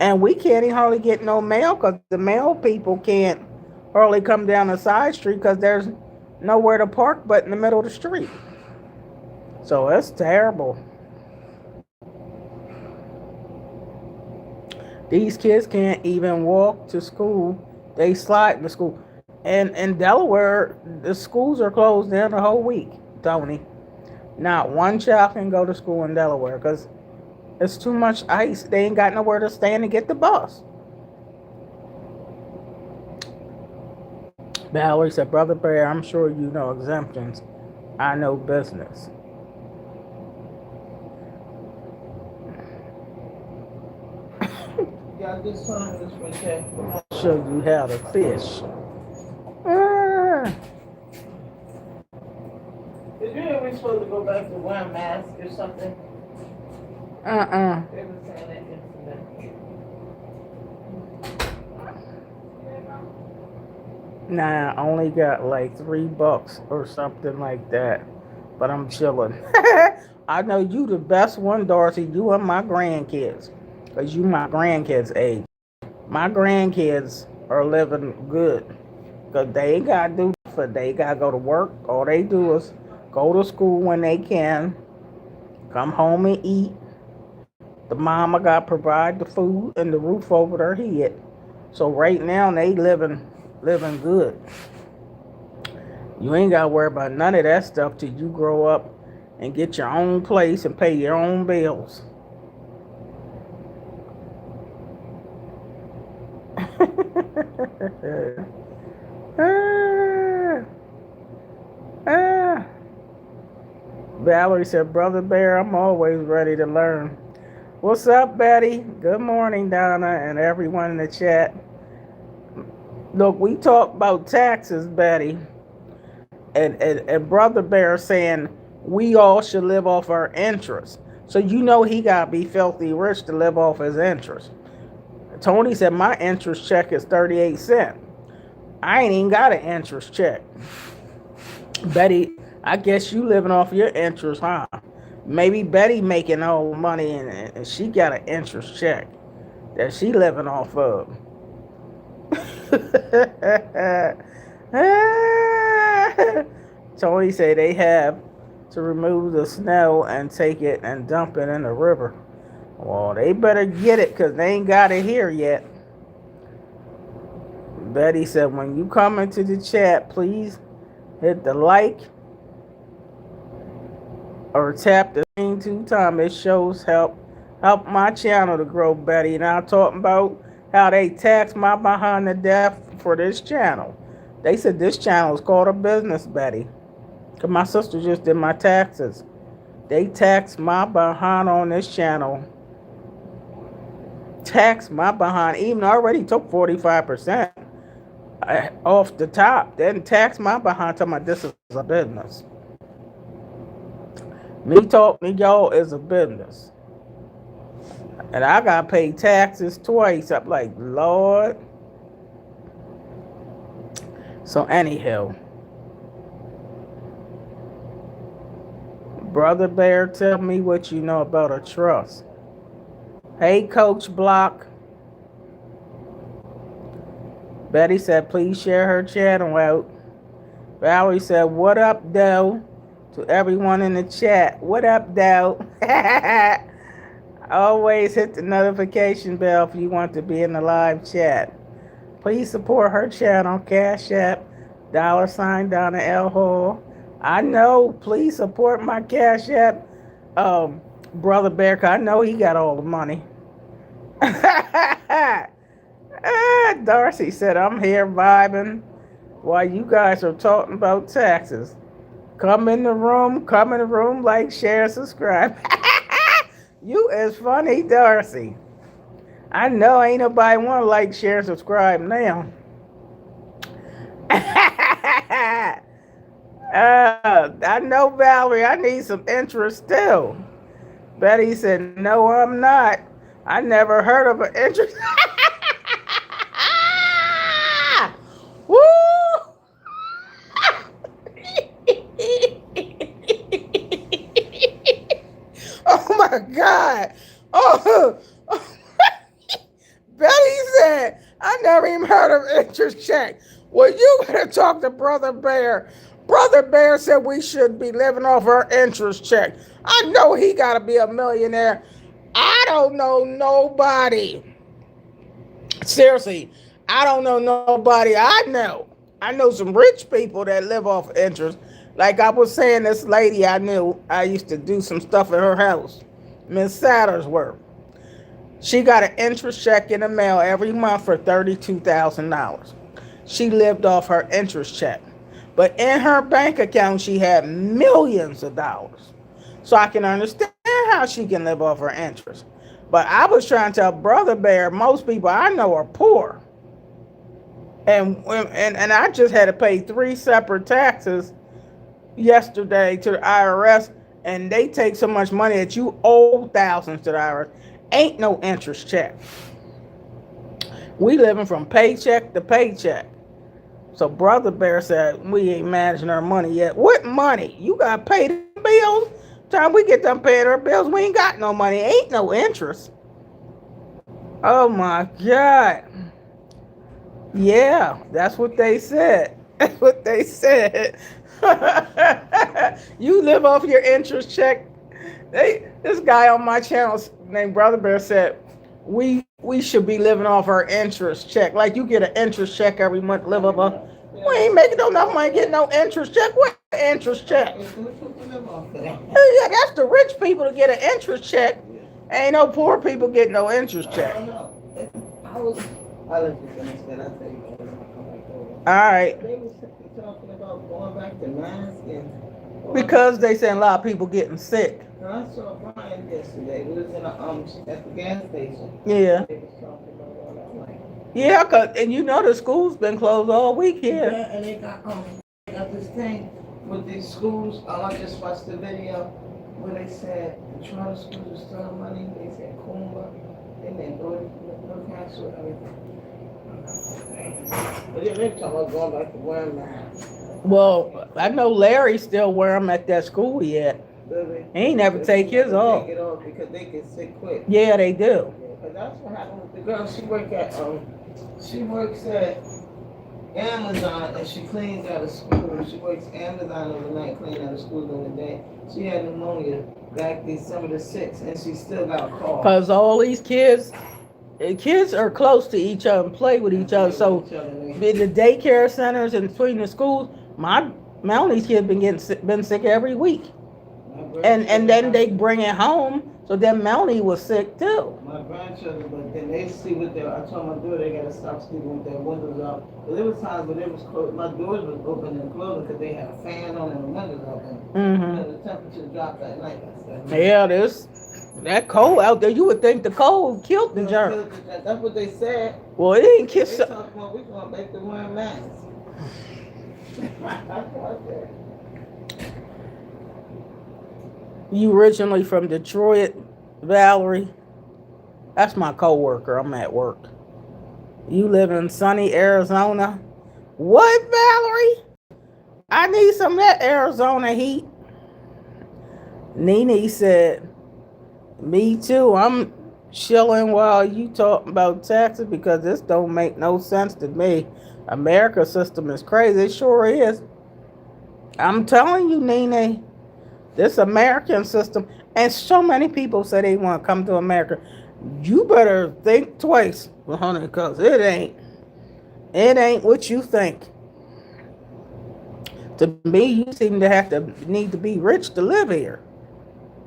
And we can't even hardly get no mail because the mail people can't hardly come down the side street because there's nowhere to park but in the middle of the street. So it's terrible. These kids can't even walk to school. They slide to school. And in Delaware, the schools are closed down the whole week, Tony. Not one child can go to school in Delaware because it's too much ice. They ain't got nowhere to stand to get the bus. Valerie said, Brother Bear, I'm sure you know exemptions. I know business. Y'all just told me this weekend. Show you how to fish. Did you hear we supposed to go back to wearing masks or something? They were saying that yesterday. Nah, I only got like $3 or something like that. But I'm chilling. I know you the best one, Darcy. You and my grandkids. Because you my grandkids' age. My grandkids are living good. Because they ain't got to do nothing. They got to go to work. All they do is go to school when they can. Come home and eat. The mama got to provide the food and the roof over their head. So right now they living good. You ain't got to worry about none of that stuff till you grow up and get your own place and pay your own bills. Valerie said, Brother Bear, I'm always ready to learn. What's up, Betty? Good morning, Donna, and everyone in the chat. Look, we talk about taxes, Betty, and Brother Bear saying we all should live off our interest. So you know he got to be filthy rich to live off his interest. Tony said my interest check is 38 cents. I ain't even got an interest check. Betty, I guess you living off your interest, huh? Maybe Betty making all the money and she got an interest check that she living off of. Tony said they have to remove the snow and take it and dump it in the river. Well, they better get it because they ain't got it here yet. Betty said, when you come into the chat, please hit the like or tap the screen 2 times. It shows help my channel to grow, Betty. And I'm talking about how they tax my behind to death for this channel. They said this channel is called a business, Betty. Because my sister just did my taxes. They tax my behind on this channel. Tax my behind. Even already took 45% off the top. Then tax my behind. Talking about this is a business. Me talking to y'all is a business. And I got to pay taxes twice. I'm like, Lord. So anyhow. Brother Bear, tell me what you know about a trust. Hey, Coach Block. Betty said, please share her channel out. Valerie said, what up, Doe? To everyone in the chat, what up, Doe? Always hit the notification bell if you want to be in the live chat. Please support her channel, Cash App, $ Donna L. Hall. I know, please support my Cash App, Brother Bear, 'cause I know he got all the money. Darcy said, I'm here vibing while you guys are talking about taxes. Come in the room, like, share, subscribe. You is funny, Darcy. I know ain't nobody want to like, share, subscribe now. I know, Valerie, I need some interest too. Betty said, no, I'm not. I never heard of an interest. Woo! Oh my God. Oh. said, I never even heard of interest check. Well, you gotta talk to Brother Bear. Brother Bear said we should be living off our interest check. I know he gotta be a millionaire. I don't know nobody. Seriously, I don't know nobody I know. I know some rich people that live off interest. Like I was saying, this lady I knew, I used to do some stuff at her house, Miss Sattersworth. She got an interest check in the mail every month for $32,000. She lived off her interest check. But in her bank account, she had millions of dollars. So I can understand how she can live off her interest. But I was trying to tell Brother Bear, most people I know are poor. And I just had to pay 3 separate taxes yesterday to the IRS, and they take so much money that you owe thousands to the IRS. Ain't no interest check. We living from paycheck to paycheck. So Brother Bear said we ain't managing our money yet. What money? You got to pay the bills. Time we get done paying our bills, we ain't got no money. Ain't no interest. Oh my God. Yeah, that's what they said. That's what they said. You live off your interest check. This guy on my channel named Brother Bear said we should be living off our interest check. Like you get an interest check every month, live off a. We ain't making enough money getting no interest check. What interest check? Yeah, that's the rich people to get an interest check. Ain't no poor people getting no interest check. I'll let you finish that. I'll tell you All right. They were talking about going back to masking. Because they saying a lot of people getting sick. I saw Brian yesterday. We was in at the gas station. Yeah. They was talking about all that. Like, Yeah, and you know the school's been closed all week here. yeah, and they got this thing with these schools. I just watched the video where they said the charter schools are stealing money. They said Kumba, and then no cancel everything. But yeah, they're talking about going back to wearing masks. Well, I know Larry still wear them at that school yet. He ain't never take his off. Take it off because they get sick quick. Yeah, they do. But that's what happened with the girl. She works at Amazon and she cleans out of school. She works Amazon overnight, cleaning out of school during the day. She had pneumonia back December the 6th, and she still got a call. Because all these kids are close to each other and play with each other. So in the daycare centers and between the schools, Melanie's kids been sick every week. And then they bring it home. So then Melanie was sick too. My grandchildren, but then they sleep with their. I told my daughter they gotta stop sleeping with their windows up. But there was times when it was closed. My doors was open and closed because they had a fan on and the windows open. Mm-hmm. And the temperature dropped at night. Yeah, that cold out there. You would think the cold killed the germ. That's what they said. Well, it ain't kiss. They talking about we going back to wearing masks. You originally from Detroit, Valerie? That's my coworker. I'm at work. You live in sunny Arizona? What, Valerie? I need some of that Arizona heat. Nene said, me too. I'm chilling while you talk about taxes because this don't make no sense to me. America's system is crazy. It sure is. I'm telling you, Nene. This American system, and so many people say they want to come to America. You better think twice, honey, because it ain't what you think. To me, you seem to need to be rich to live here.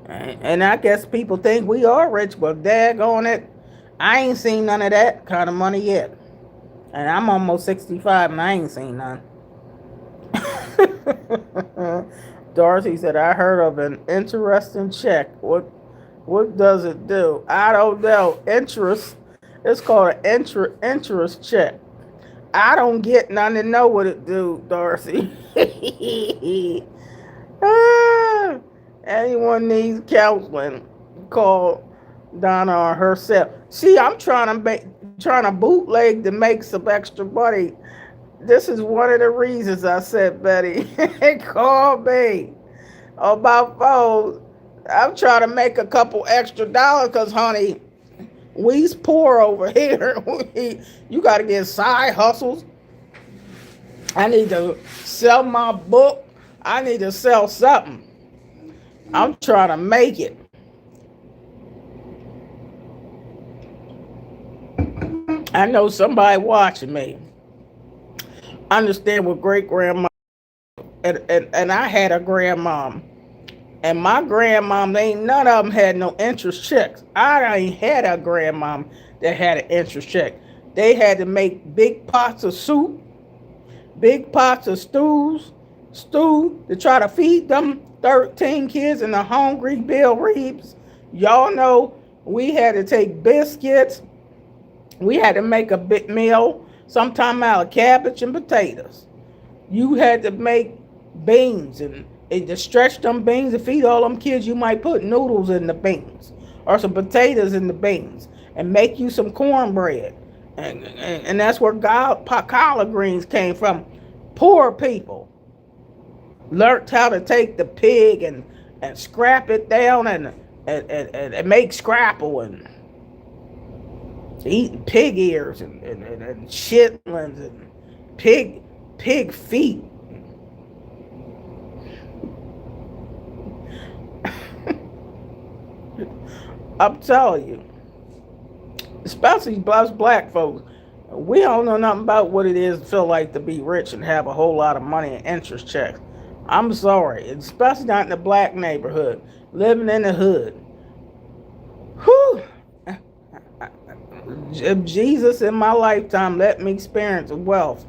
And I guess people think we are rich, but daggone it, I ain't seen none of that kind of money yet. And I'm almost 65 and I ain't seen none. Dorothy said, I heard of an interesting check. What does it do? I don't know. Interest. It's called an interest check. I don't get none to know what it do, Dorothy. Anyone needs counseling, call Donna or herself. See, I'm trying to bootleg to make some extra money. This is one of the reasons I said, Betty, call me on my phone. I'm trying to make a couple extra dollars because, honey, We's poor over here. You got to get side hustles. I need to sell my book. I need to sell something. I'm trying to make it. I know somebody watching me. Understand what great grandma and I had a grandmom. And my grandmom, they ain't none of them had no interest checks. I ain't had a grandmom that had an interest check. They had to make big pots of soup, big pots of stew to try to feed them 13 kids and the hungry Bill Reeves. Y'all know we had to take biscuits. We had to make a big meal, sometime out of cabbage and potatoes. You had to make beans and to stretch them beans and feed all them kids. You might put noodles in the beans or some potatoes in the beans and make you some cornbread. And that's where collard greens came from. Poor people learned how to take the pig and scrap it down and make scrapple and eat pig ears and chitlins and pig feet. I'm telling you, especially us black folks, we don't know nothing about what it is to feel like to be rich and have a whole lot of money and interest checks. I'm sorry, especially not in the black neighborhood, living in the hood. Whew. If Jesus in my lifetime let me experience wealth,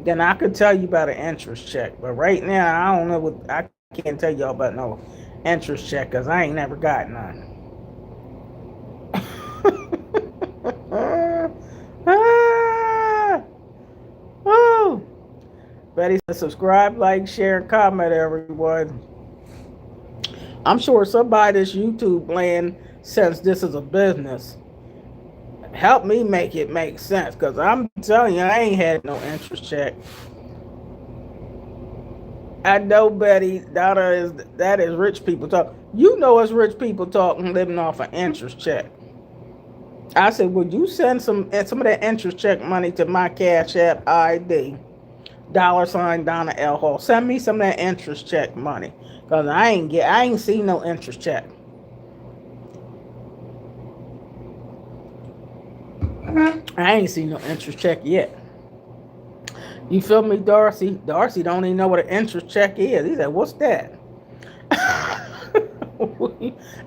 then I could tell you about an interest check. But right now, I don't know what, I can't tell y'all about no interest check because I ain't never got none. Oh. Betty says subscribe, like, share, and comment, everyone. I'm sure somebody this YouTube land, since this is a business, help me make it make sense, because I'm telling you, I ain't had no interest check. I know, Betty, Donna, that is rich people talk. You know it's rich people talking living off an interest check. I said, would you send some of that interest check money to my Cash App ID, $ Donna L Hall. Send me some of that interest check money, because I ain't seen no interest check. I ain't seen no interest check yet. You feel me, Darcy? Darcy don't even know what an interest check is. He said, what's that?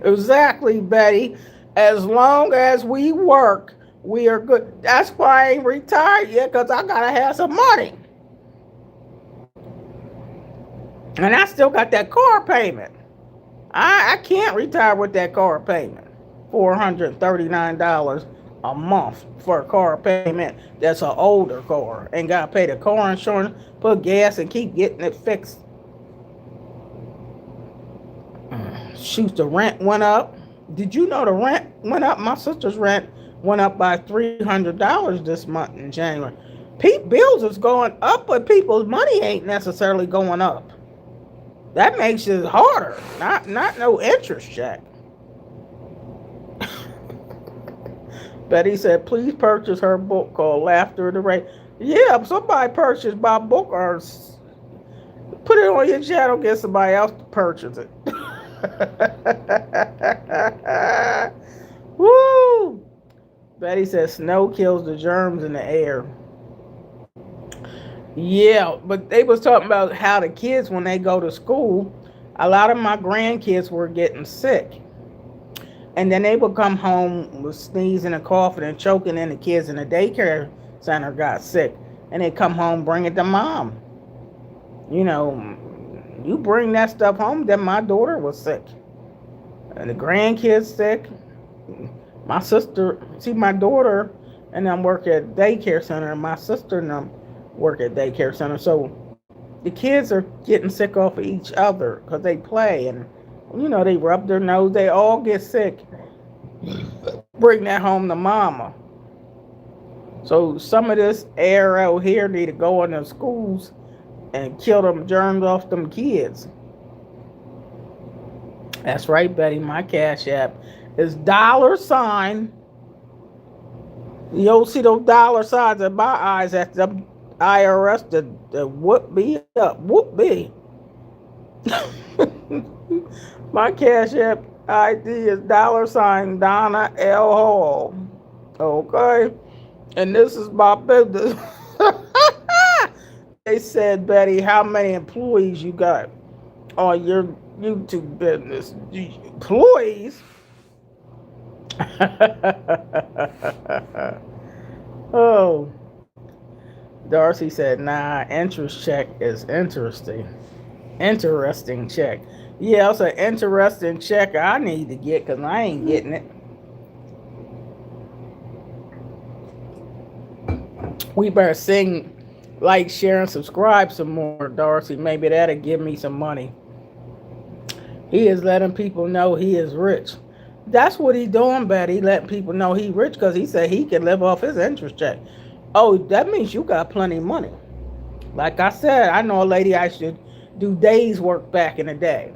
Exactly, Betty. As long as we work, we are good. That's why I ain't retired yet, because I got to have some money. And I still got that car payment. I can't retire with that car payment. $439 a month for a car payment that's an older car. And got to pay the car insurance, put gas, and keep getting it fixed. Shoot, the rent went up. Did you know the rent went up? My sister's rent went up by $300 this month in January. Bills is going up, but people's money ain't necessarily going up. That makes it harder. Not no interest check. Betty said, please purchase her book called Laughter at the Rain. Yeah, if somebody purchased my book or put it on your channel, get somebody else to purchase it. Woo! Betty says snow kills the germs in the air. Yeah, but they was talking about how the kids, when they go to school, a lot of my grandkids were getting sick. And then they would come home with sneezing and coughing and choking, and the kids in the daycare center got sick. And they come home, bring it to mom. You know, you bring that stuff home, then my daughter was sick. And the grandkids sick. My sister, see, my daughter and them work at daycare center, and my sister and them work at daycare center. So the kids are getting sick off of each other because they play, and you know, they rub their nose, they all get sick. Bring that home to mama. So some of this air out here need to go in the schools and kill them germs off them kids. That's right, Betty. My Cash App is $ You don't see those dollar signs in my eyes at the IRS that whoop me up. Whoop me. My Cash App ID is $ Donna L Hall. Okay? And this is my business. They said, Betty, how many employees you got on your YouTube business? Employees? Oh. Darcy said, nah, interest check is interesting. Interesting check. Yeah, it's an interesting check I need to get because I ain't getting it. We better sing, like, share, and subscribe some more, Darcy. Maybe that'll give me some money. He is letting people know he is rich. That's what he doing, Betty. He letting people know he rich because he said he can live off his interest check. Oh, that means you got plenty of money. Like I said, I know a lady I should do days work back in the day,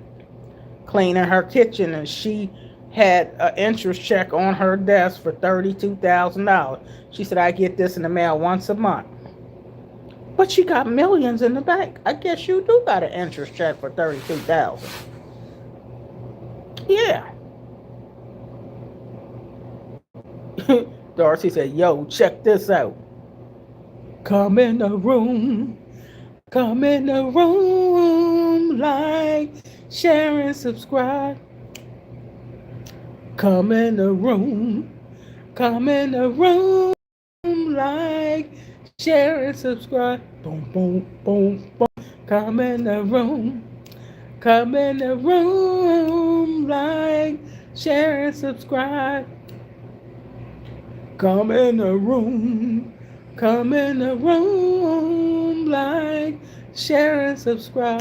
cleaning her kitchen, and she had an interest check on her desk for $32,000. She said, I get this in the mail once a month. But she got millions in the bank. I guess you do got an interest check for $32,000. Yeah. Darcy said, yo, check this out. Come in the room. Come in the room. Like, share, and subscribe. Come in the room. Come in the room. Like, share, and subscribe. Boom, boom, boom, boom. Come in the room. Come in the room. Like, share, and subscribe. Come in the room. Come in the room. Like, share, and subscribe.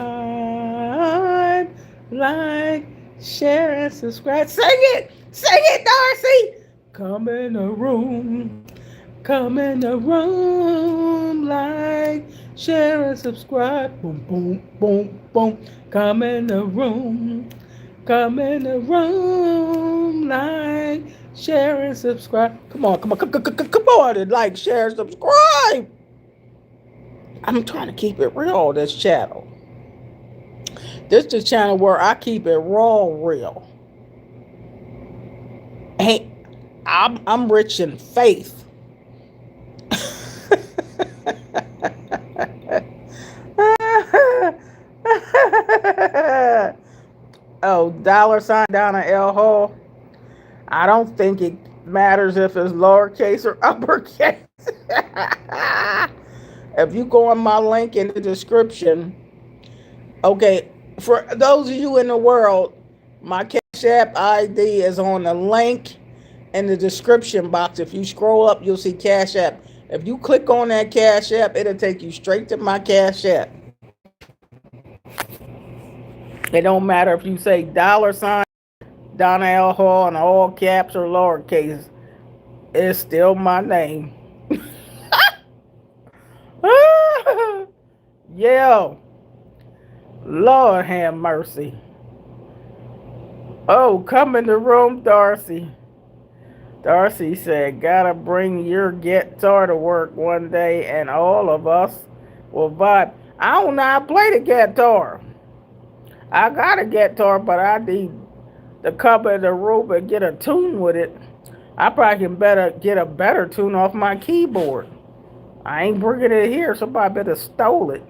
Like, share, and subscribe. Sing it! Sing it, Darcy! Come in the room. Come in the room. Like, share, and subscribe. Boom, boom, boom, boom. Come in the room. Come in the room. Like, share, and subscribe. Come on, come on, and like, share, and subscribe. I'm trying to keep it real on this channel. This is the channel where I keep it raw real. Hey, I'm rich in faith. Oh, $ Donna L Hall. I don't think it matters if it's lowercase or uppercase. If you go on my link in the description, okay, for those of you in the world, my Cash App ID is on the link in the description box. If you scroll up, you'll see Cash App. If you click on that Cash App, it'll take you straight to my Cash App. It don't matter if you say $ Donna L Hall in all caps or lowercase. It's still my name. Yeah. Lord have mercy. Oh, come in the room, Darcy. Darcy said, gotta bring your guitar to work one day and all of us will vibe. I don't know how to play the guitar. I got a guitar, but I need to cover the room and get a tune with it. I probably can better get a better tune off my keyboard. I ain't bringing it here. Somebody better stole it.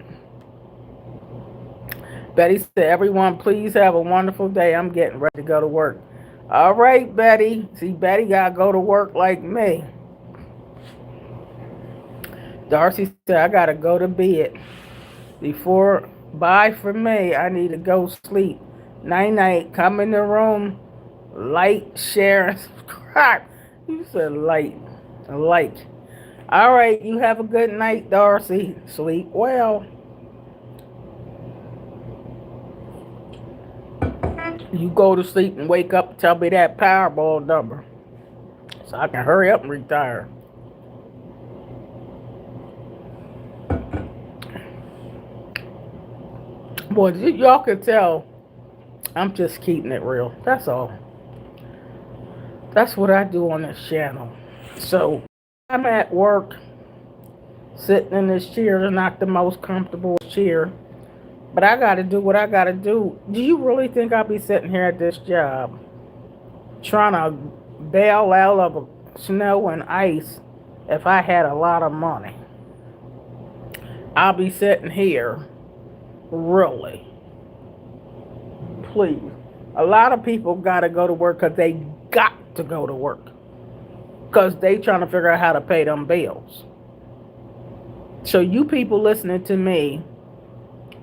Betty said, everyone, please have a wonderful day. I'm getting ready to go to work. All right, Betty. See, Betty got to go to work like me. Darcy said, I got to go to bed. Bye for me. I need to go sleep. Night-night. Come in the room. Like, share, and subscribe. You said like. All right, you have a good night, Darcy. Sleep well. You go to sleep and wake up and tell me that Powerball number so I can hurry up and retire. Boy, y'all can tell I'm just keeping it real. That's all. That's what I do on this channel. So I'm at work, sitting in this chair. It's not the most comfortable chair, but I got to do what I got to do. Do you really think I'll be sitting here at this job trying to bail out of snow and ice if I had a lot of money? I'll be sitting here, really. Please. A lot of people got to go to work because they got to go to work because they trying to figure out how to pay them bills. So you people listening to me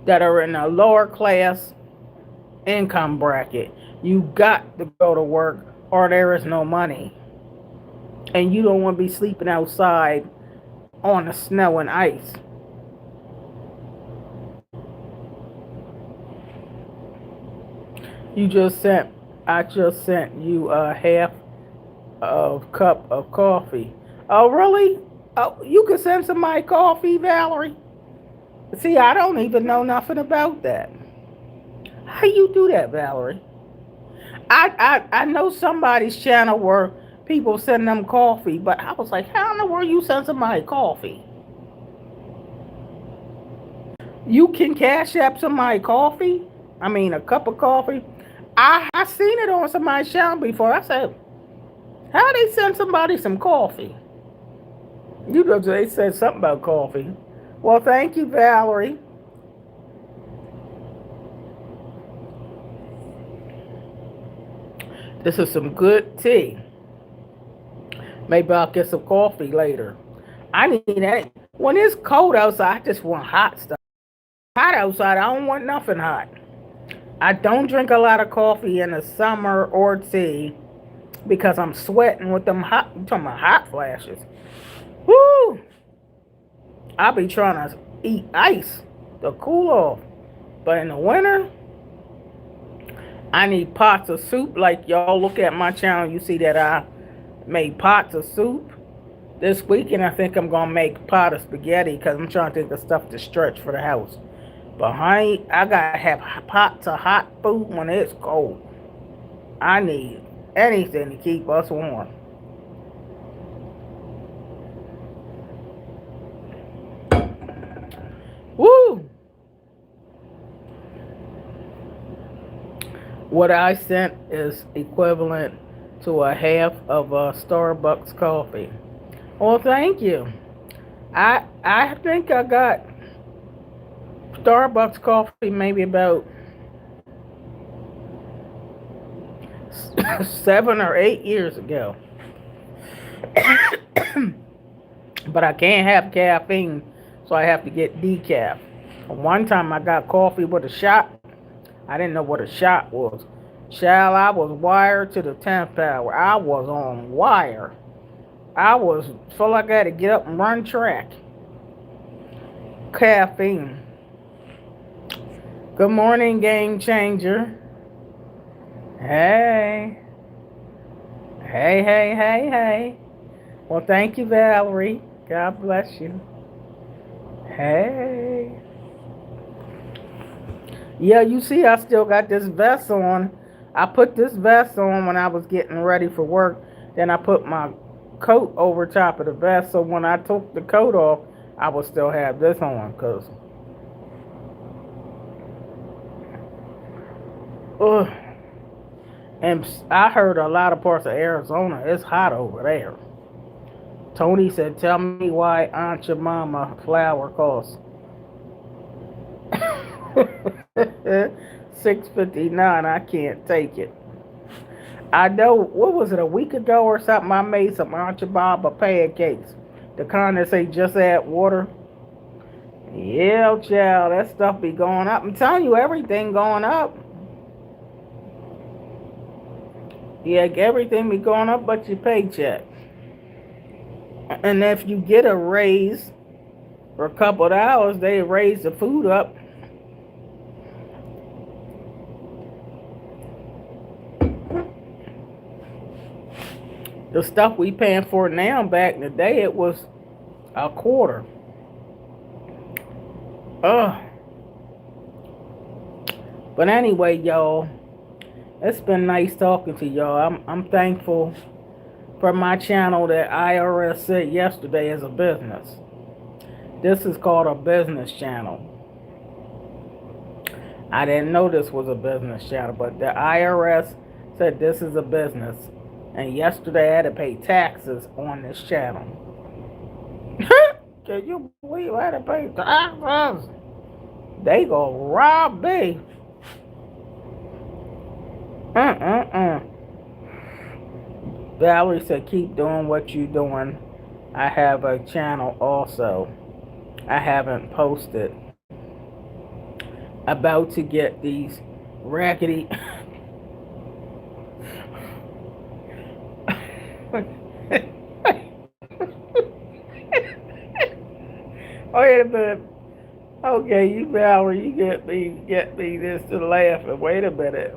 that are in a lower class income bracket, you got to go to work or there is no money. And you don't want to be sleeping outside on the snow and ice. I just sent you a half of cup of coffee. Oh, really? Oh, you could send somebody coffee, Valerie? See, I don't even know nothing about that. How you do that, Valerie? I know somebody's channel where people send them coffee, but I was like, how in the world you send somebody coffee? You can cash app somebody coffee? I mean, a cup of coffee? I seen it on somebody's channel before. I said, how they send somebody some coffee? You know, they said something about coffee. Well, thank you, Valerie. This is some good tea. Maybe I'll get some coffee later. I need that. When it's cold outside, I just want hot stuff. Hot outside, I don't want nothing hot. I don't drink a lot of coffee in the summer or tea because I'm sweating with them hot, I'm talking about hot flashes. Woo! I'll be trying to eat ice to cool off. But in the winter, I need pots of soup. Like y'all look at my channel, you see that I made pots of soup. This weekend, I think I'm going to make a pot of spaghetti because I'm trying to think of stuff to stretch for the house. But honey, I got to have pots of hot food when it's cold. I need anything to keep us warm. Woo! What I sent is equivalent to a half of a Starbucks coffee. Well, thank you. I think I got Starbucks coffee maybe about 7 or 8 years ago. But I can't have caffeine, so I have to get decaf. One time I got coffee with a shot. I didn't know what a shot was. Child, I was wired to the 10th power. I was on wire. I was felt like I had to get up and run track. Caffeine. Good morning, game changer. Hey. Hey, hey, hey, hey. Well, thank you, Valerie. God bless you. Hey. Yeah, you see, I still got this vest on. I put this vest on when I was getting ready for work. Then I put my coat over top of the vest. So when I took the coat off, I would still have this on. And I heard a lot of parts of Arizona, it's hot over there. Tony said, tell me why Aunt Jemima flour costs $6.59. I can't take it. I know, what was it, a week ago or something, I made some Aunt Jemima pancakes. The kind that say just add water. Yeah, child, that stuff be going up. I'm telling you, everything going up. Yeah, everything be going up but your paycheck. And if you get a raise for a couple of hours, they raise the food up. The stuff we paying for now, back in the day, it was a quarter. But anyway, y'all, it's been nice talking to y'all. I'm thankful from my channel that IRS said yesterday is a business. This is called a business channel. I didn't know this was a business channel, but the IRS said this is a business. And yesterday I had to pay taxes on this channel. Can you believe I had to pay taxes? They go rob me. Valerie said, keep doing what you're doing. I have a channel also. I haven't posted. About to get these raggedy. Wait a minute. Okay, you Valerie, you get me this to laughing. Wait a minute.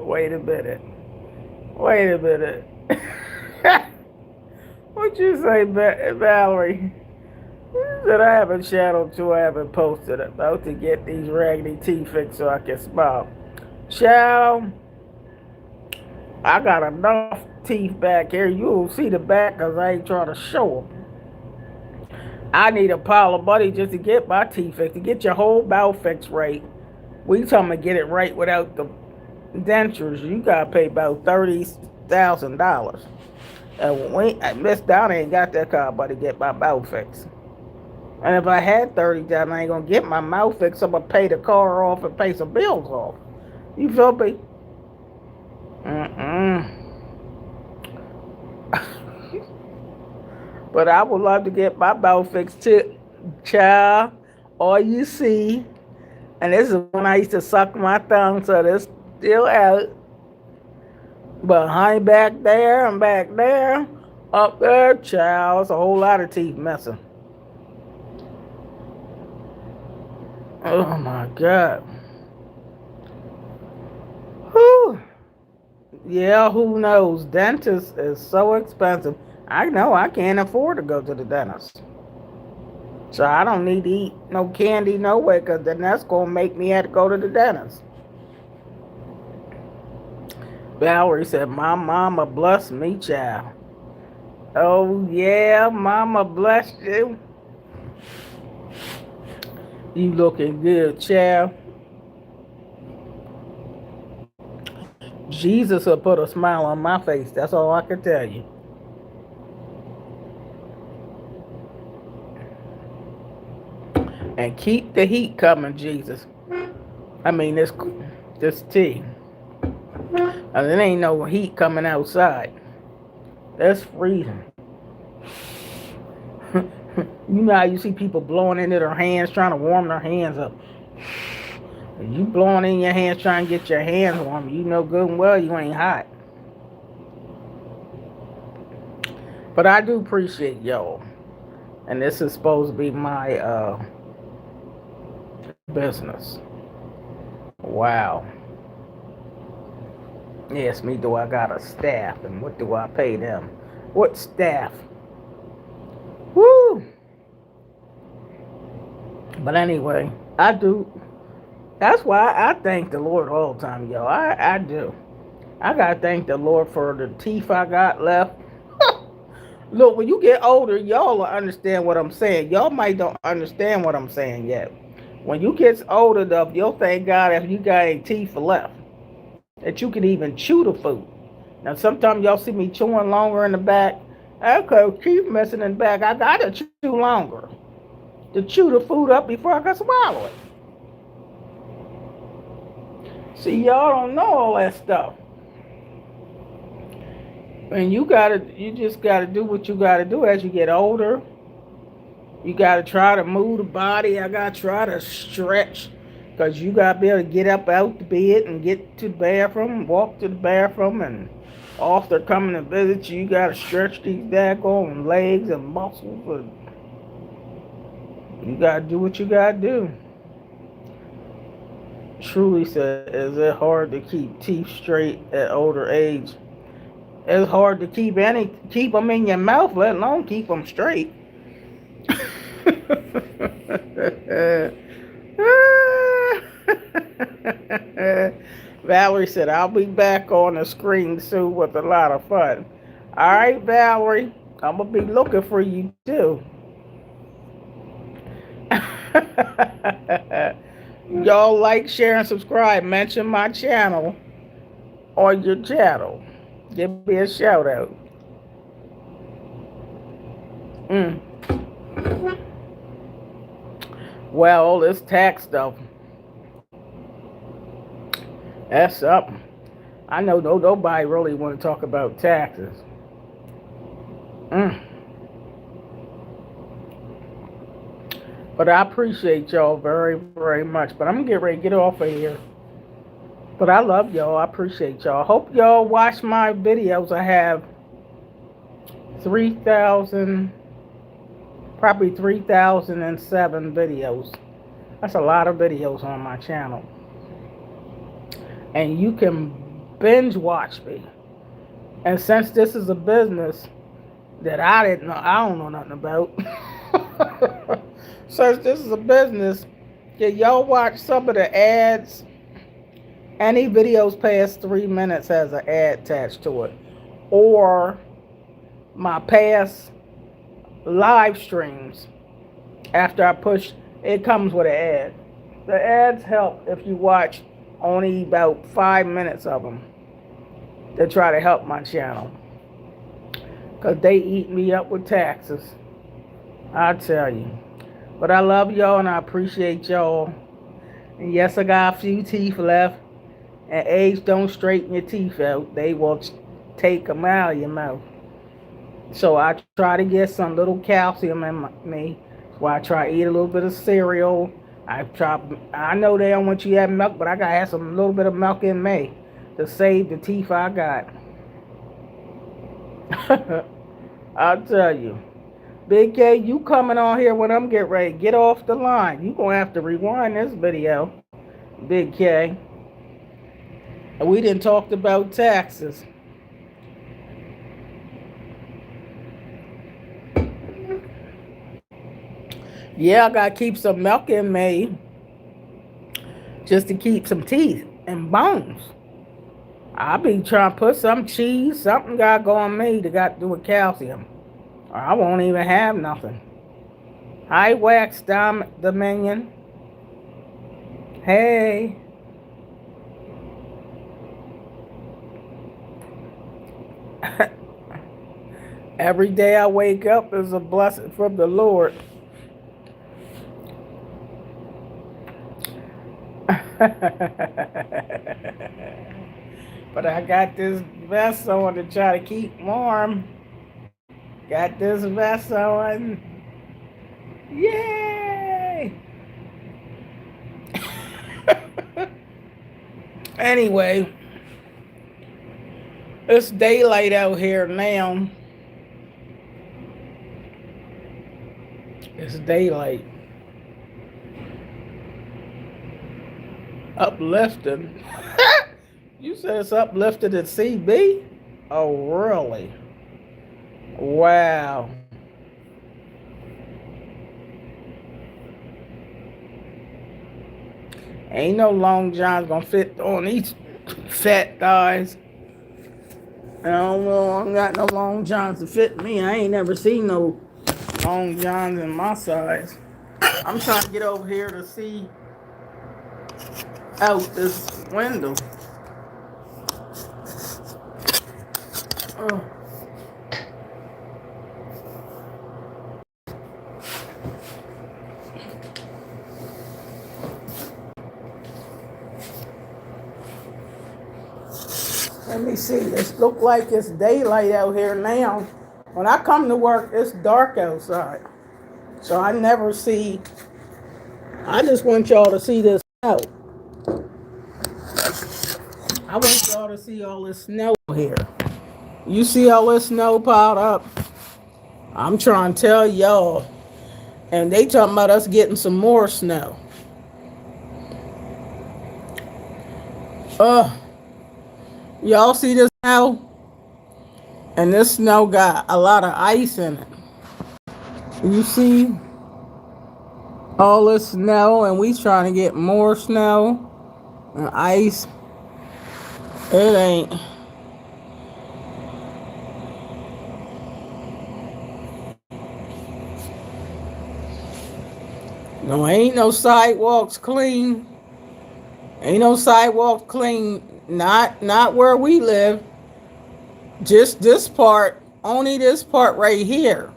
What'd you say, Valerie? That I haven't channel too, I haven't posted. About to get these raggedy teeth fixed so I can smile. Child, I got enough teeth back here. You'll see the back because I ain't trying to show them. I need a pile of money just to get my teeth fixed, to get your whole mouth fixed right. We talking about get it right without the dentures. You gotta pay about $30,000. And Miss Donna ain't got that kind of money to get my mouth fixed. And if I had $30,000, I ain't gonna get my mouth fixed. I'm gonna pay the car off and pay some bills off. You feel me? But I would love to get my mouth fixed too, child. All you see, and this is when I used to suck my thumb, so it's still out. But honey, back there and back there, up there, child, it's a whole lot of teeth missing. Oh my God. Whew. Yeah, who knows? Dentist is so expensive. I know I can't afford to go to the dentist. So I don't need to eat no candy nowhere, because then that's going to make me have to go to the dentist. Valerie said, my mama blessed me, child. Oh, yeah, mama blessed you. You looking good, child. Jesus will put a smile on my face. That's all I can tell you. And keep the heat coming, Jesus. I mean, this tea. And there ain't no heat coming outside. That's freezing. You know how you see people blowing into their hands, trying to warm their hands up. And you blowing in your hands trying to get your hands warm, you know good and well you ain't hot. But I do appreciate y'all. And this is supposed to be my business. Wow. Yes, me, do I got a staff, and what do I pay them? What staff? Woo! But anyway, I do. That's why I thank the Lord all the time, y'all. I do. I gotta thank the Lord for the teeth I got left. Look, when you get older, y'all will understand what I'm saying. Y'all might don't understand what I'm saying yet. When you get older enough, you'll thank God if you got any teeth left, that you can even chew the food. Now, sometimes y'all see me chewing longer in the back. Okay, teeth missing in the back. I gotta chew longer to chew the food up before I can swallow it. See, y'all don't know all that stuff. And you just gotta do what you gotta do as you get older. You gotta try to move the body. I gotta try to stretch, because you gotta be able to get up out the bed and get to the bathroom, walk to the bathroom, and off they're coming to visit you. You gotta stretch these daggone legs and muscles. And you gotta do what you gotta do. Truly said, is it hard to keep teeth straight at older age? It's hard to keep them in your mouth, let alone keep them straight. Valerie said, I'll be back on the screen soon with a lot of fun. All right, Valerie. I'm gonna be looking for you too. Y'all like, share, and subscribe. Mention my channel on your channel. Give me a shout out. Mm. Well, this tax stuff, that's something. I know nobody really want to talk about taxes. Mm. But I appreciate y'all very, very much. But I'm gonna get ready to get off of here. But I love y'all. I appreciate y'all. Hope y'all watch my videos. I have 3,000, probably 3,007 videos. That's a lot of videos on my channel. And you can binge watch me. And since this is a business that I don't know nothing about. Since this is a business, can y'all watch some of the ads? Any videos past 3 minutes has an ad attached to it. Or my past live streams, after I push, it comes with an ad. The ads help if you watch only about 5 minutes of them to try to help my channel. Because they eat me up with taxes. I tell you. But I love y'all and I appreciate y'all. And yes, I got a few teeth left. And age don't straighten your teeth out. They will take them out of your mouth. So I try to get some little calcium in me. So I try to eat a little bit of cereal. I know they don't want you to have milk, but I gotta have some little bit of milk in me to save the teeth I got. I'll tell you. Big K, you coming on here when I'm getting ready. Get off the line. You gonna have to rewind this video. Big K. We didn't talk about taxes. Yeah, I gotta keep some milk in me just to keep some teeth and bones. I'll be trying to put some cheese, something gotta go on me that got to do with calcium. Or I won't even have nothing. Hi, Wax Dominion. Hey. Every day I wake up is a blessing from the Lord. But I got this vest on to try to keep warm. Got this vest on. Yay! Anyway, it's daylight out here now. It's daylight. Uplifted. You said it's uplifted at CB? Oh, really? Wow. Ain't no long johns gonna fit on these fat thighs. I don't know. I got no long johns to fit me. I ain't never seen no long johns in my size. I'm trying to get over here to see out this window. Oh. Let me see. It look like it's daylight out here now. When I come to work, it's dark outside. So I never see. I just want y'all to see this out. I want y'all to see all this snow here. You see all this snow piled up? I'm trying to tell y'all. And they talking about us getting some more snow. Y'all see this snow? And this snow got a lot of ice in it. You see all this snow, and we trying to get more snow and ice. It ain't. No, ain't no sidewalks clean. Ain't no sidewalks clean. Not where we live. Just this part. Only this part right here.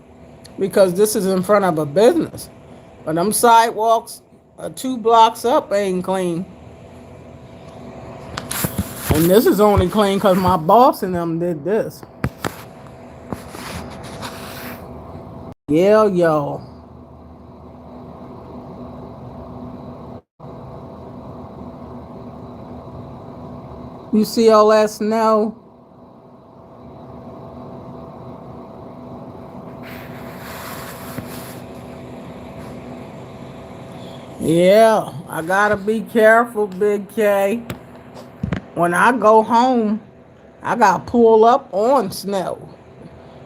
Because this is in front of a business. But them sidewalks 2 blocks up ain't clean. And this is only clean because my boss and them did this. Yeah, yo. You see all that snow? Yeah, I gotta be careful, Big K. When I go home, I gotta pull up on snow.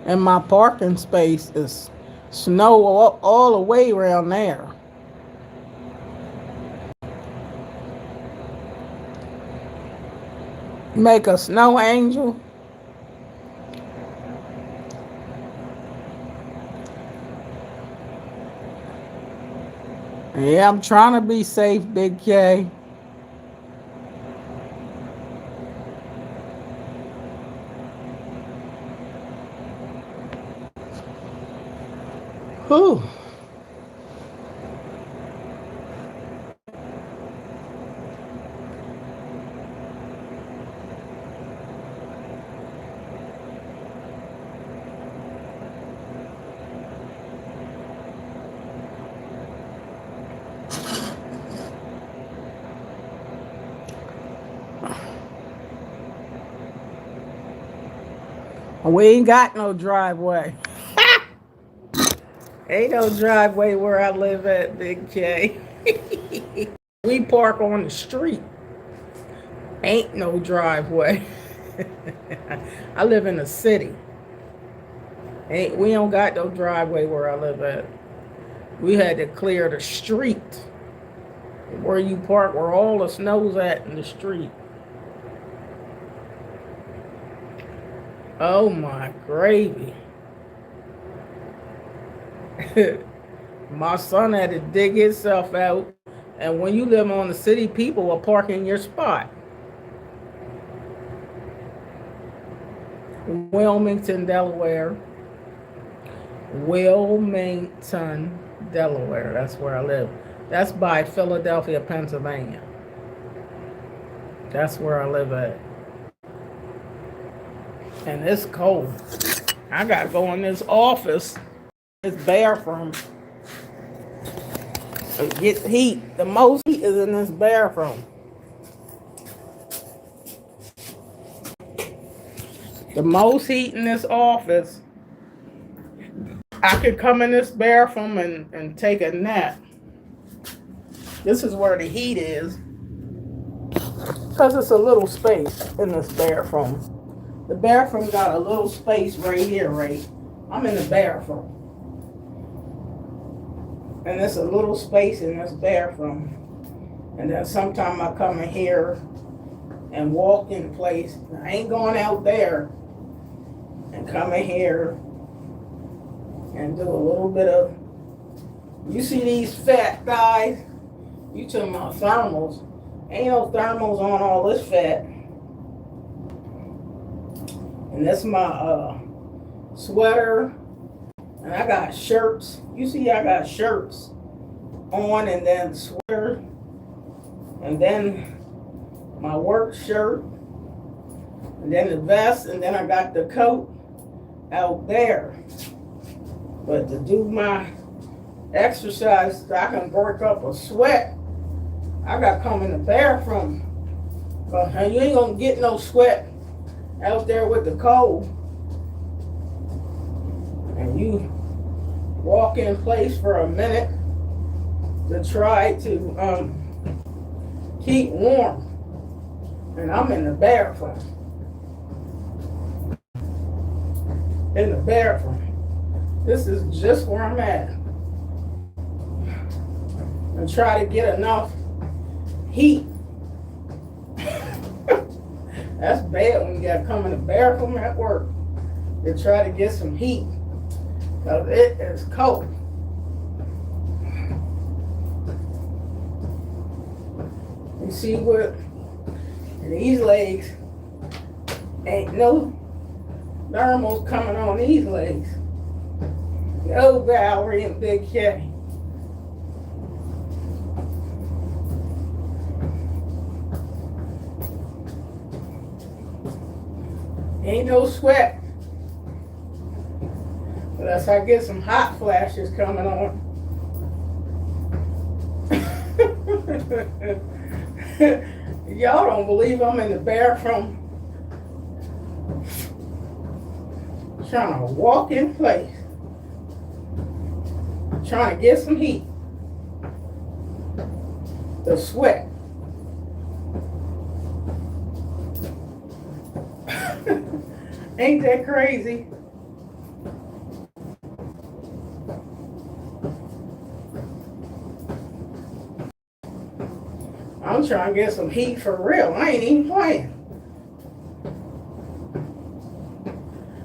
And my parking space is snow all the way around there. Make a snow angel. Yeah, I'm trying to be safe, Big K. Whew. We ain't got no driveway. Ain't no driveway where I live at, Big K. We park on the street. Ain't no driveway. I live in the city. We don't got no driveway where I live at. We had to clear the street where you park, where all the snow's at in the street. Oh my gravy. My son had to dig himself out. And when you live on the city, people will park in your spot. Wilmington, Delaware. Wilmington, Delaware. That's where I live. That's by Philadelphia, Pennsylvania. That's where I live at. And it's cold. I gotta go in this office, this bathroom, and get heat. The most heat is in this bathroom. The most heat in this office. I could come in this bathroom and take a nap. This is where the heat is. Because it's a little space in this bathroom. The bathroom got a little space right here, right? I'm in the bathroom. And there's a little space in this bathroom. And then sometimes I come in here and walk in place. I ain't going out there. And come in here and do a little bit of, you see these fat guys? You talking about thermals. Ain't no thermals on all this fat. And that's my sweater. And I got shirts. You see I got shirts on, and then sweater. And then my work shirt. And then the vest. And then I got the coat out there. But to do my exercise, I can work up a sweat. I got to come in the bathroom. But you ain't going to get no sweat out there with the cold. And you walk in place for a minute to try to keep warm. And I'm in the bathroom. In the bathroom. This is just where I'm at. And try to get enough heat. That's bad when you gotta come in the bathroom at work to try to get some heat. Because it is cold. You see what? These legs ain't no thermals coming on these legs. No, Valerie and Big K. Ain't no sweat. Unless I get some hot flashes coming on. Y'all don't believe I'm in the bathroom trying to walk in place, trying to get some heat. The sweat. Ain't that crazy? I'm trying to get some heat for real. I ain't even playing.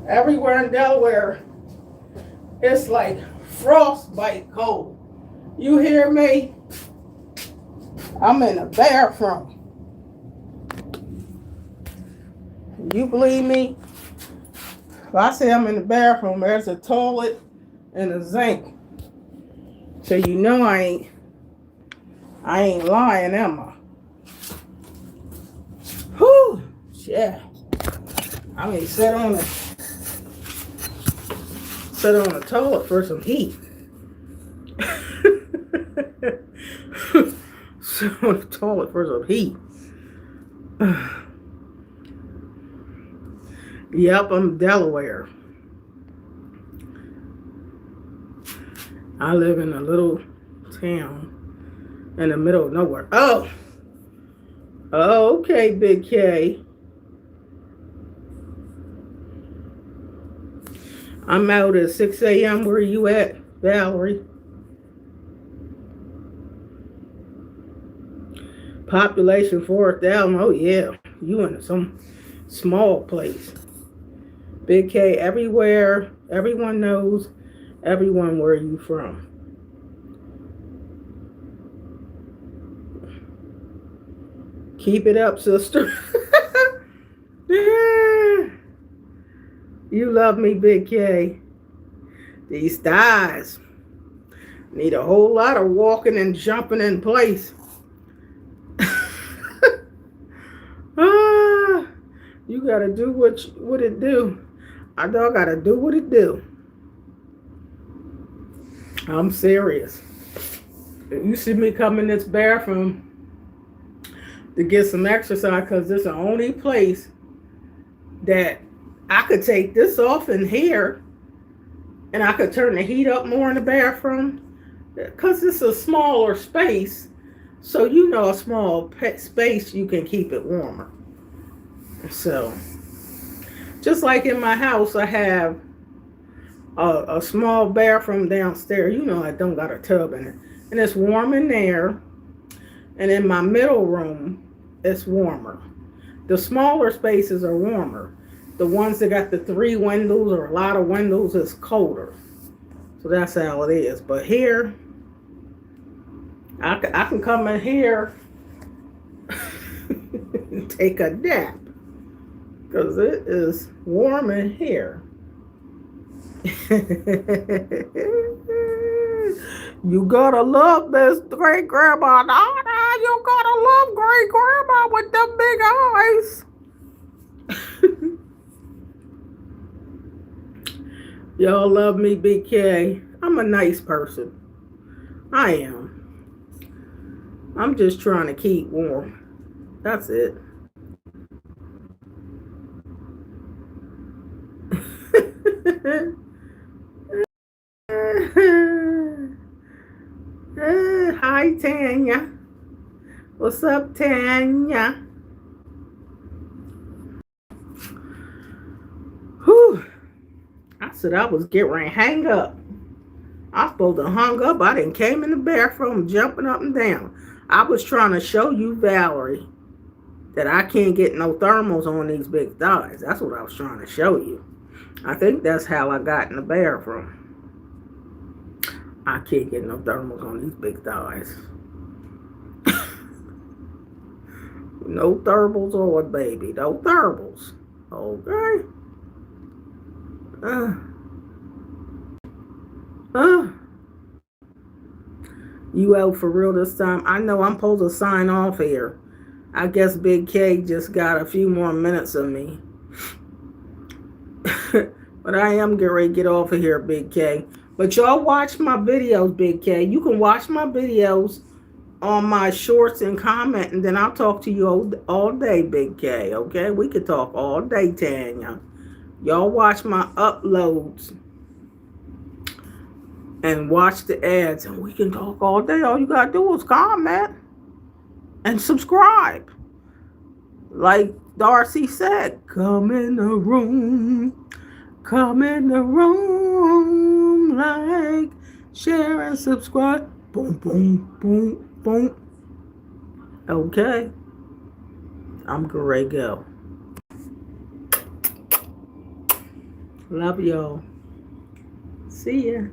Everywhere in Delaware, it's like frostbite cold. You hear me? I'm in the bathroom. You believe me? If I say I'm in the bathroom, there's a toilet and a sink. So you know I ain't lying, am I? Whew, yeah. I mean, sit on the toilet for some heat. Sit on the toilet for some heat. Yep, I'm Delaware. I live in a little town in the middle of nowhere. Oh, okay, Big K. I'm out at 6 a.m. Where you at, Valerie? Population 4,000. Oh, yeah. You in some small place. Big K everywhere. Everyone knows everyone where you from. Keep it up, sister. You love me, Big K. These thighs need a whole lot of walking and jumping in place. You gotta do what it do. Our dog gotta do what it do. I'm serious. If you see me come in this bathroom to get some exercise, because this is the only place that I could take this off in here and I could turn the heat up more in the bathroom, because it's a smaller space. So you know, a small space, you can keep it warmer. So just like in my house, I have a small bathroom downstairs. You know, I don't got a tub in it, and it's warm in there. And in my middle room, it's warmer. The smaller spaces are warmer. The ones that got the 3 windows or a lot of windows is colder. So that's how it is. But here, I can come in here and take a nap, because it is warm in here. You gotta love this great grandma, Donna. You gotta love great grandma with them big eyes. Y'all love me, Big K. I'm a nice person. I am. I'm just trying to keep warm. That's it. Hi, Tanya. What's up, Tanya? Whew. I said I was getting ready to hang up. I was supposed to hung up. I didn't came in the bathroom jumping up and down. I was trying to show you, Valerie, that I can't get no thermals on these big thighs. That's what I was trying to show you. I think that's how I got in the bathroom. I can't get no thermals on these big thighs. No thurbles or baby. No thurbles. Okay. You out for real this time? I know I'm supposed to sign off here. I guess Big K just got a few more minutes of me. But I am getting ready to get off of here, Big K. But y'all watch my videos, Big K. You can watch my videos on my shorts and comment, and then I'll talk to you all day, Big K. Okay? We can talk all day, Tanya. Y'all watch my uploads and watch the ads, and we can talk all day. All you gotta do is comment and subscribe. Like Darcy said, come in the room. Come in the room, like, share, and subscribe. Boom, boom, boom, boom. Okay. I'm ready to go. Love y'all. See ya.